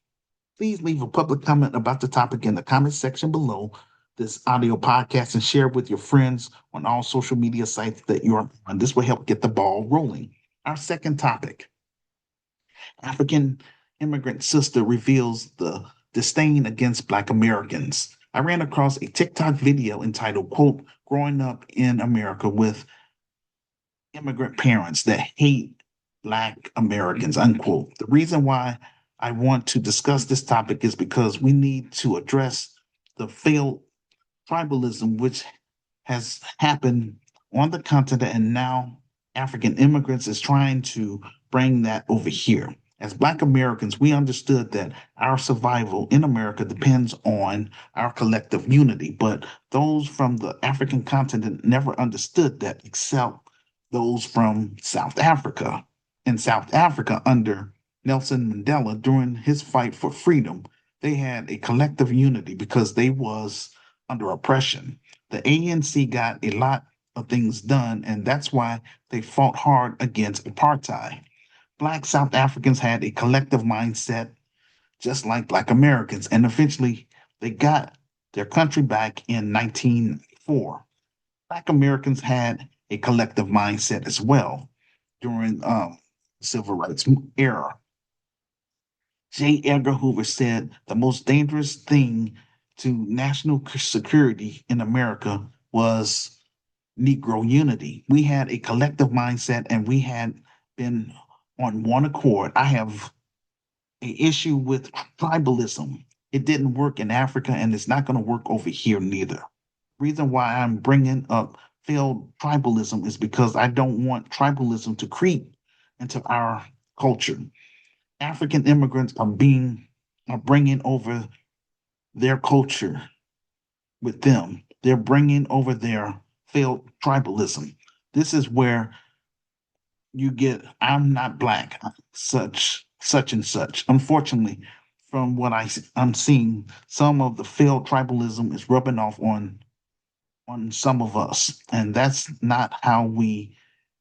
Please leave a public comment about the topic in the comment section below this audio podcast and share with your friends on all social media sites that you're on. This will help get the ball rolling. Our second topic, African immigrant sister reveals the disdain against Black Americans. I ran across a TikTok video entitled, quote, Growing Up in America with Immigrant Parents That Hate Black Americans, unquote. The reason why I want to discuss this topic is because we need to address the failed tribalism which has happened on the continent, and now African immigrants is trying to bring that over here. As Black Americans, we understood that our survival in America depends on our collective unity, but those from the African continent never understood that except those from South Africa. In South Africa, under Nelson Mandela, during his fight for freedom, they had a collective unity because they was under oppression. The ANC got a lot of things done, and that's why they fought hard against apartheid. Black South Africans had a collective mindset, just like Black Americans, and eventually they got their country back in 1994. Black Americans had a collective mindset as well during civil rights era. J. Edgar Hoover said the most dangerous thing to national security in America was Negro unity. We had a collective mindset and we had been on one accord. I have an issue with tribalism. It didn't work in Africa and it's not going to work over here neither. Reason why I'm bringing up failed tribalism is because I don't want tribalism to creep into our culture. African immigrants are bringing over their culture with them. They're bringing over their failed tribalism. This is where you get I'm not black, such and such. Unfortunately, from what I'm seeing, some of the failed tribalism is rubbing off on some of us, and that's not how we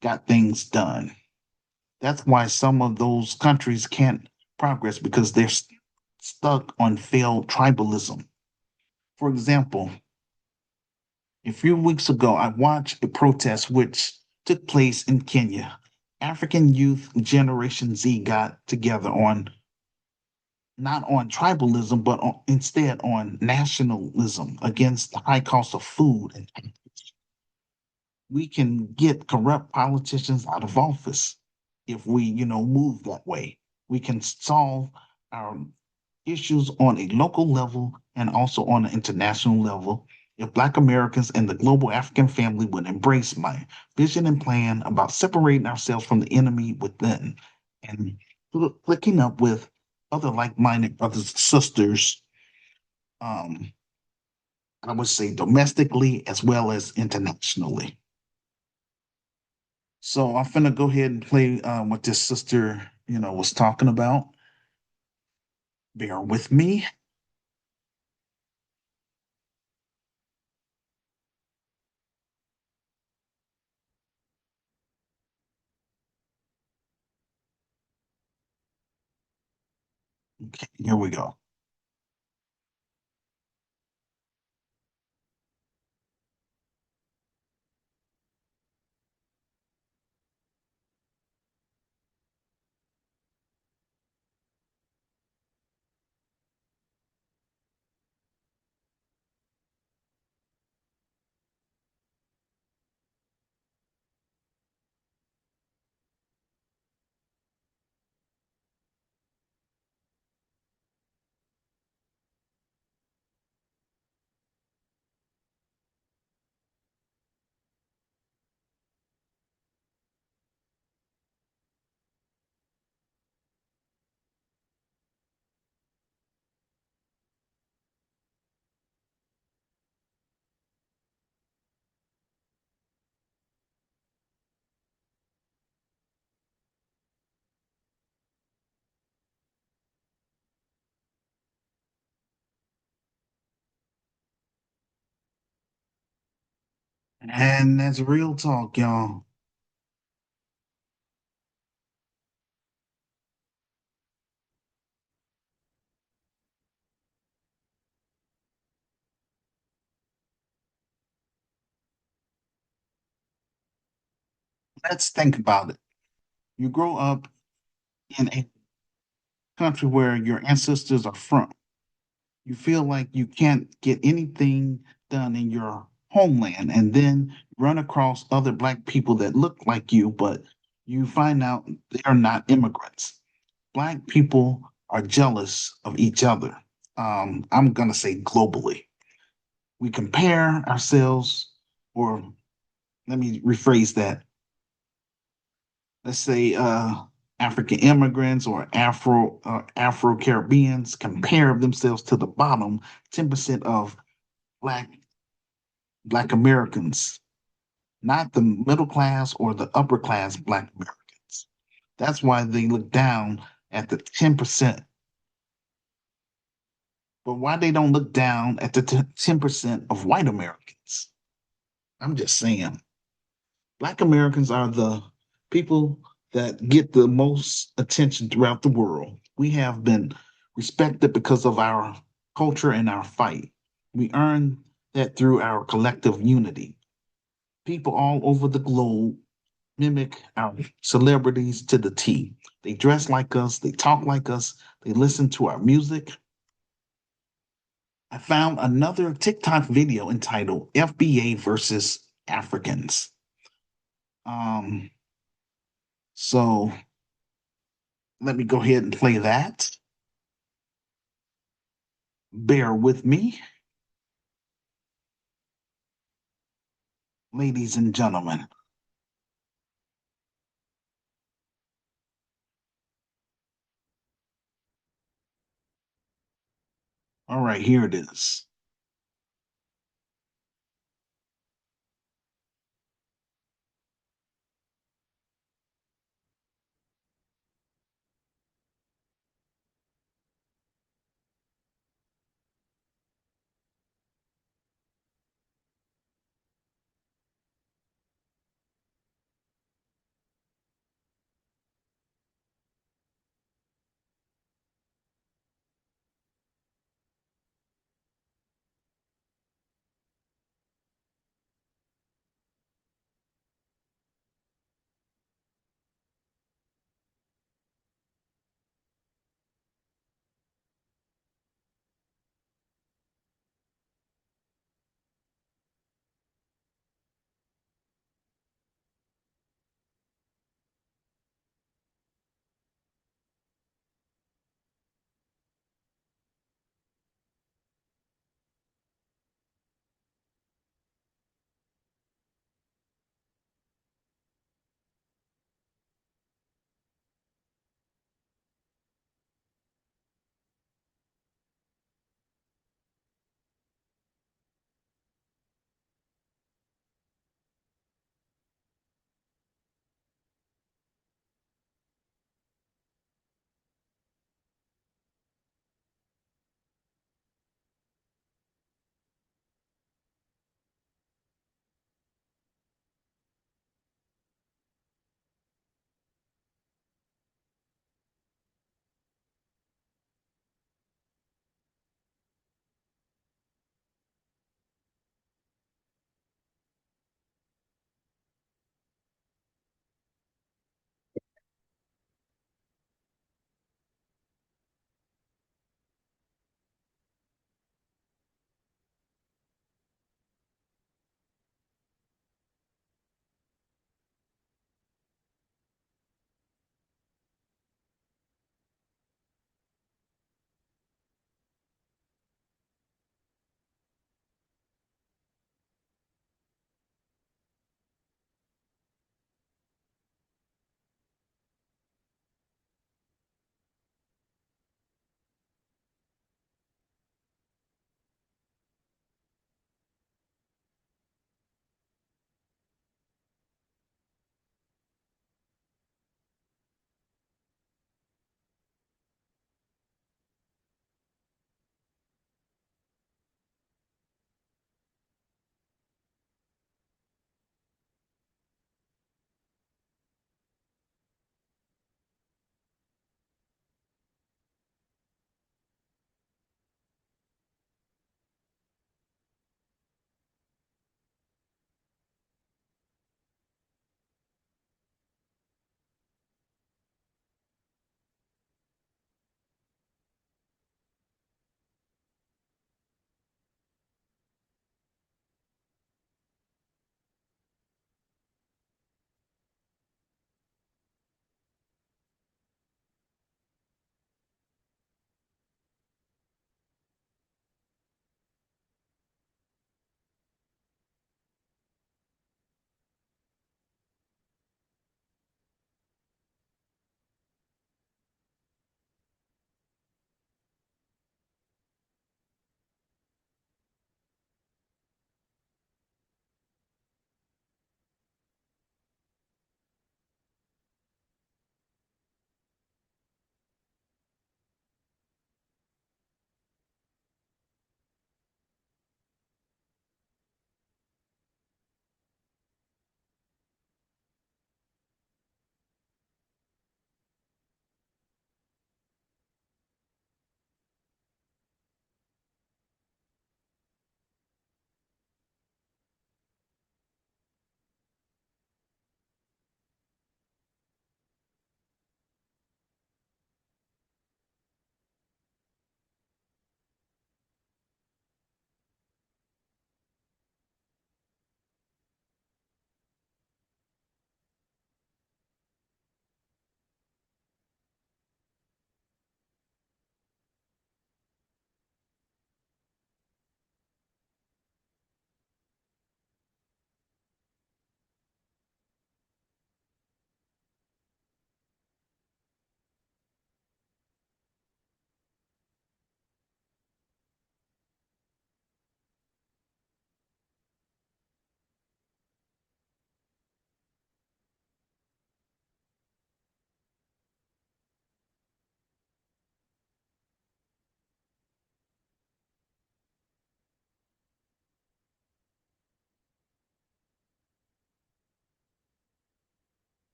got things done. That's why some of those countries can't progress because they're stuck on failed tribalism. For example, a few weeks ago, I watched a protest which took place in Kenya. African youth Generation Z got together on not on tribalism, but instead on nationalism against the high cost of food. And we can get corrupt politicians out of office if we, move that way. We can solve our issues on a local level and also on an international level if Black Americans and the global African family would embrace my vision and plan about separating ourselves from the enemy within and clicking up with other like-minded brothers and sisters, um, I would say domestically as well as internationally. So I'm finna go ahead and play what this sister, was talking about. Bear with me. Okay, here we go. And that's real talk, y'all. Let's think about it. You grow up in a country where your ancestors are from. You feel like you can't get anything done in your homeland, and then run across other Black people that look like you, but you find out they are not immigrants. Black people are jealous of each other. I'm going to say globally. We compare ourselves, or let me rephrase that. Let's say African immigrants or Afro Caribbeans compare themselves to the bottom 10% of Black Black Americans, not the middle class or the upper class Black Americans. That's why they look down at the 10%. But why they don't look down at the 10% of white Americans? I'm just saying. Black Americans are the people that get the most attention throughout the world. We have been respected because of our culture and our fight. We earn that through our collective unity. People all over the globe mimic our celebrities to the T. They dress like us, they talk like us, they listen to our music. I found another TikTok video entitled FBA versus Africans. Um, so let me go ahead and play that. Bear with me, ladies and gentlemen. All right, here it is.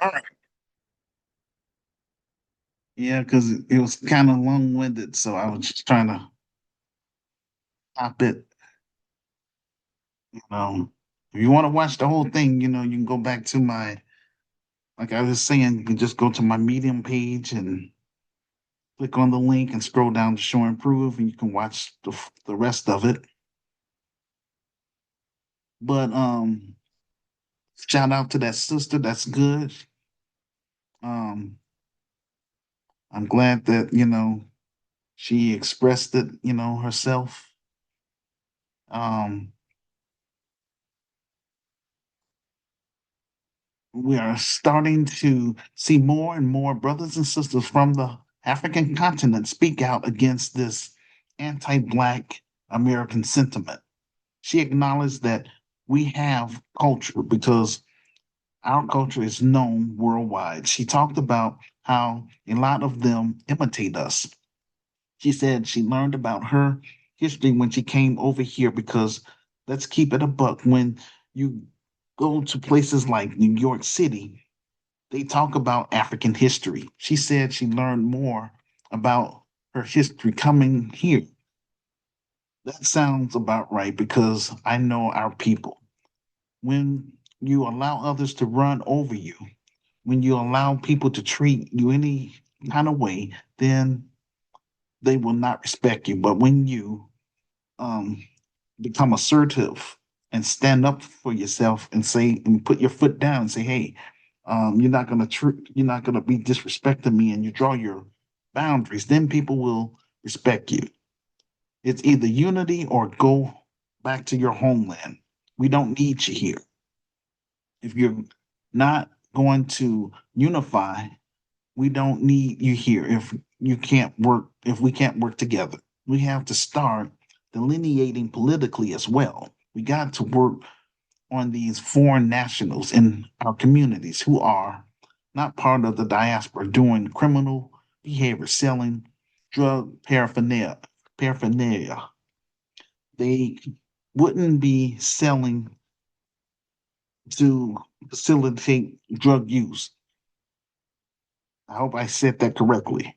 All right. Yeah, because it was kind of long-winded, so I was just trying to stop it. You know, if you want to watch the whole thing, you can go back to my, like I was saying, you can just go to my Medium page and click on the link and scroll down to Show and Prove, and you can watch the rest of it. But shout out to that sister. That's good. Um, I'm glad that she expressed it, herself. Um, we are starting to see more and more brothers and sisters from the African continent speak out against this anti-Black American sentiment. She acknowledged that we have culture because our culture is known worldwide. She talked about how a lot of them imitate us. She said she learned about her history when she came over here because let's keep it a buck. When you go to places like New York City, they talk about African history. She said she learned more about her history coming here. That sounds about right because I know our people. When you allow others to run over you, when you allow people to treat you any kind of way, then they will not respect you. But when you um, become assertive and stand up for yourself and say and put your foot down and say, "Hey, you're not gonna be disrespecting me," and you draw your boundaries, then people will respect you. It's either unity or go back to your homeland. We don't need you here. If you're not going to unify, we don't need you here. If we can't work together, we have to start delineating politically as well. We got to work on these foreign nationals in our communities who are not part of the diaspora doing criminal behavior, selling drug paraphernalia. They wouldn't be selling to facilitate drug use. I hope I said that correctly.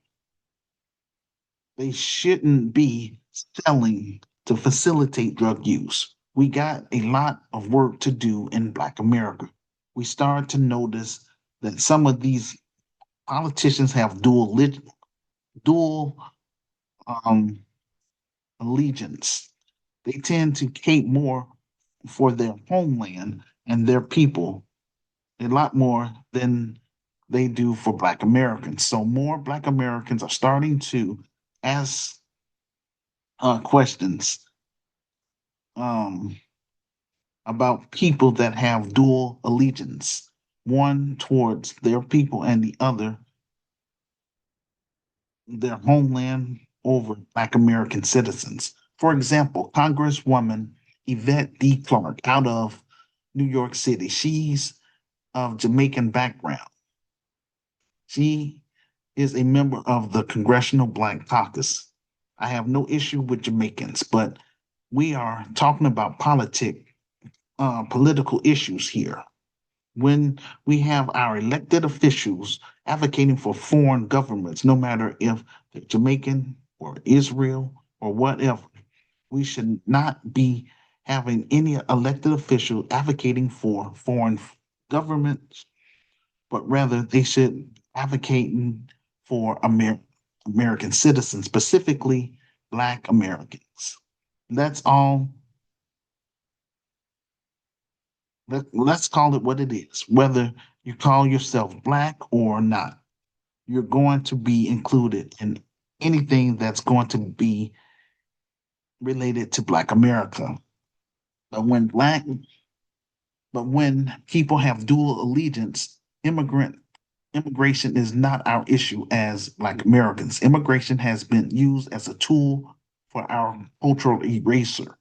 They shouldn't be selling to facilitate drug use. We got a lot of work to do in Black America. We start to notice that some of these politicians have dual um, allegiance. They tend to cape more for their homeland and their people a lot more than they do for Black Americans. So more Black Americans are starting to ask questions um, about people that have dual allegiance, one towards their people and the other their homeland over Black American citizens. For example, Congresswoman Yvette D. Clarke out of New York City. She's of Jamaican background. She is a member of the Congressional Black Caucus. I have no issue with Jamaicans, but we are talking about political issues here. When we have our elected officials advocating for foreign governments, no matter if they're Jamaican or Israel or whatever, we should not be having any elected official advocating for foreign governments, but rather they should be advocating for American citizens, specifically Black Americans. That's all. Let's call it what it is. Whether you call yourself Black or not, you're going to be included in anything that's going to be related to Black America. But when Black, but when people have dual allegiance, immigration is not our issue as Black Americans. Immigration has been used as a tool for our cultural eraser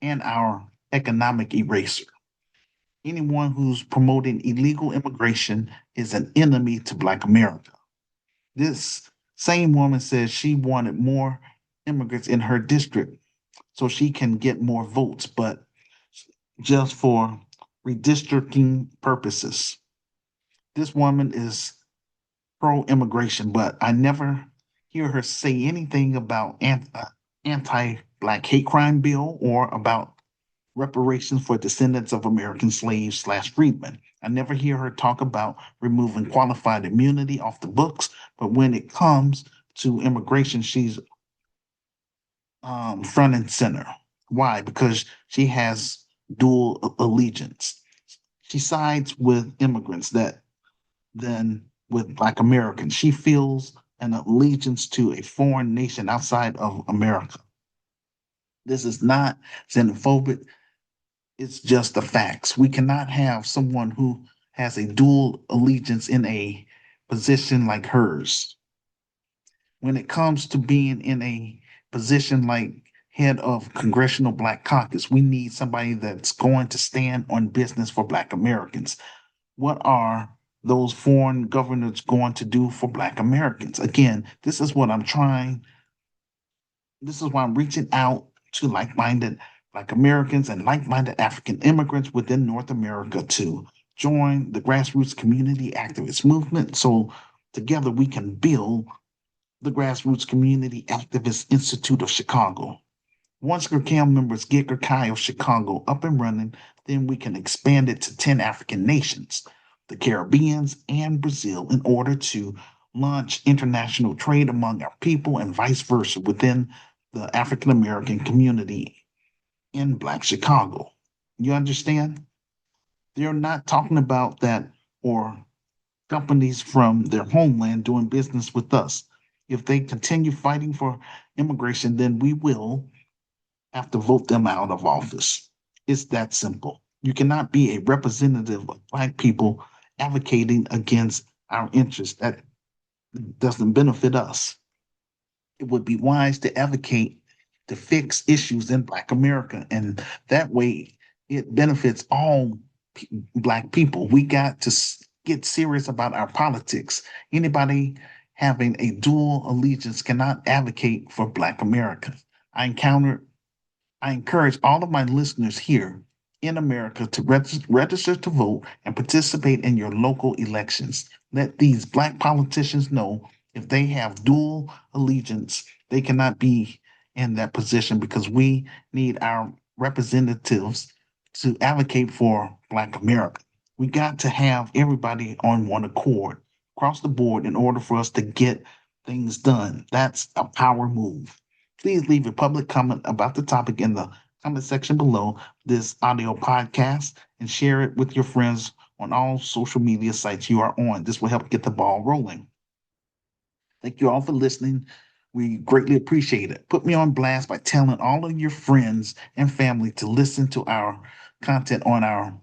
and our economic eraser. Anyone who's promoting illegal immigration is an enemy to Black America. This same woman says she wanted more immigrants in her district so she can get more votes, but just for redistricting purposes. This woman is pro immigration, but I never hear her say anything about anti black hate crime bill or about reparations for descendants of American slaves slash freedmen. I never hear her talk about removing qualified immunity off the books, but when it comes to immigration, she's front and center. Why? Because she has dual allegiance. She sides with immigrants that than with Black Americans. She feels an allegiance to a foreign nation outside of America. This is not xenophobic. It's just the facts. We cannot have someone who has a dual allegiance in a position like hers. When it comes to being in a position like head of Congressional Black Caucus, we need somebody that's going to stand on business for Black Americans. What are those foreign governors going to do for Black Americans? Again, this is why I'm reaching out to like minded Black Americans and like minded African immigrants within North America to join the grassroots community activist movement so together we can build the Grassroots Community Activist Institute of Chicago. Once GRCAM members get GRCI of Chicago up and running, then we can expand it to 10 African nations, the Caribbeans, and Brazil in order to launch international trade among our people and vice versa within the African American community in Black Chicago. You understand? They're not talking about that or companies from their homeland doing business with us. If they continue fighting for immigration, then we will have to vote them out of office. It's that simple. You cannot be a representative of Black people advocating against our interests. That doesn't benefit us. It would be wise to advocate to fix issues in Black America. And that way it benefits all Black people. We got to get serious about our politics. Anybody having a dual allegiance cannot advocate for Black America. I encountered I encourage all of my listeners here in America to register to vote and participate in your local elections. Let these Black politicians know if they have dual allegiance, they cannot be in that position because we need our representatives to advocate for Black America. We got to have everybody on one accord across the board in order for us to get things done. That's a power move. Please leave a public comment about the topic in the comment section below this audio podcast and share it with your friends on all social media sites you are on. This will help get the ball rolling. Thank you all for listening. We greatly appreciate it. Put me on blast by telling all of your friends and family to listen to our content on our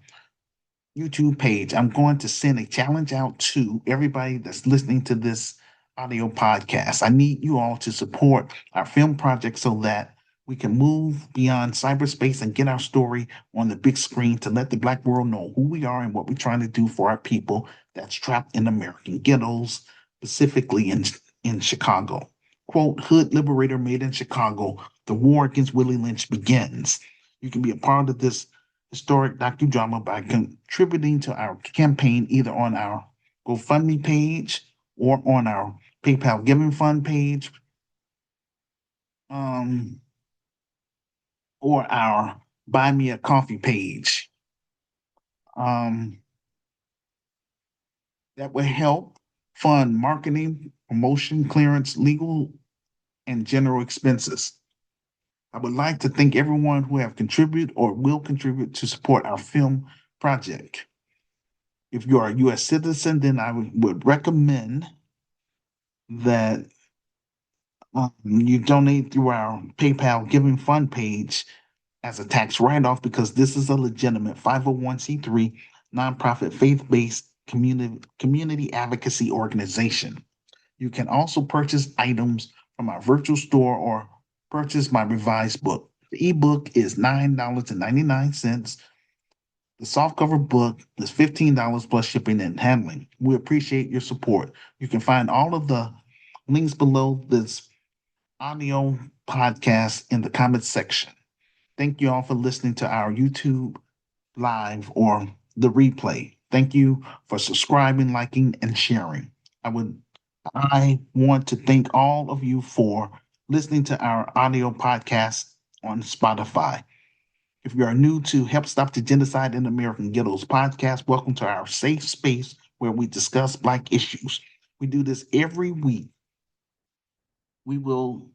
YouTube page. I'm going to send a challenge out to everybody that's listening to this audio podcast. I need you all to support our film project so that we can move beyond cyberspace and get our story on the big screen to let the Black world know who we are and what we're trying to do for our people that's trapped in American ghettos, specifically in Chicago. Quote, Hood Liberator made in Chicago, the war against Willie Lynch begins. You can be a part of this historic docudrama by contributing to our campaign either on our GoFundMe page or on our PayPal Giving Fund page, or our Buy Me a Coffee page. That will help fund marketing, promotion, clearance, legal, and general expenses. I would like to thank everyone who have contributed or will contribute to support our film project. If you are a U.S. citizen, then I would recommend that you donate through our PayPal Giving Fund page as a tax write-off because this is a legitimate 501c3 nonprofit faith-based community advocacy organization. You can also purchase items from our virtual store or purchase my revised book. The ebook is $9.99. The softcover book is $15 plus shipping and handling. We appreciate your support. You can find all of the links below this audio podcast in the comments section. Thank you all for listening to our YouTube live or the replay. Thank you for subscribing, liking, and sharing. I want to thank all of you for listening to our audio podcast on Spotify. If you are new to Help Stop the Genocide in American Ghettos podcast, welcome to our safe space where we discuss Black issues. We do this every week. We will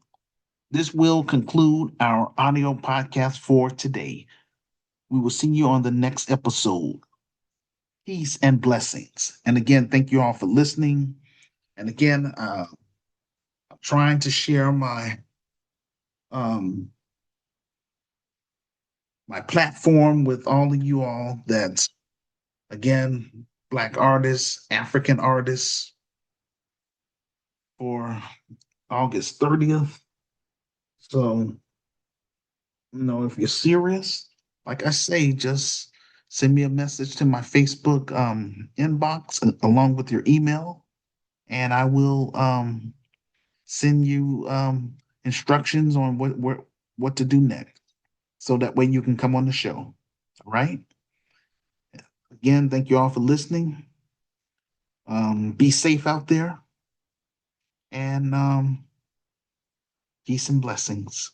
This will conclude our audio podcast for today. We will see you on the next episode. Peace and blessings. And again, thank you all for listening. And again, I'm trying to share um, my platform with all of you all. That's again Black artists, African artists for August 30th. So, if you're serious, like I say, just send me a message to my Facebook inbox along with your email, and I will send you instructions on what to do next, so that way you can come on the show. All right. Again, thank you all for listening. Be safe out there, and peace and blessings.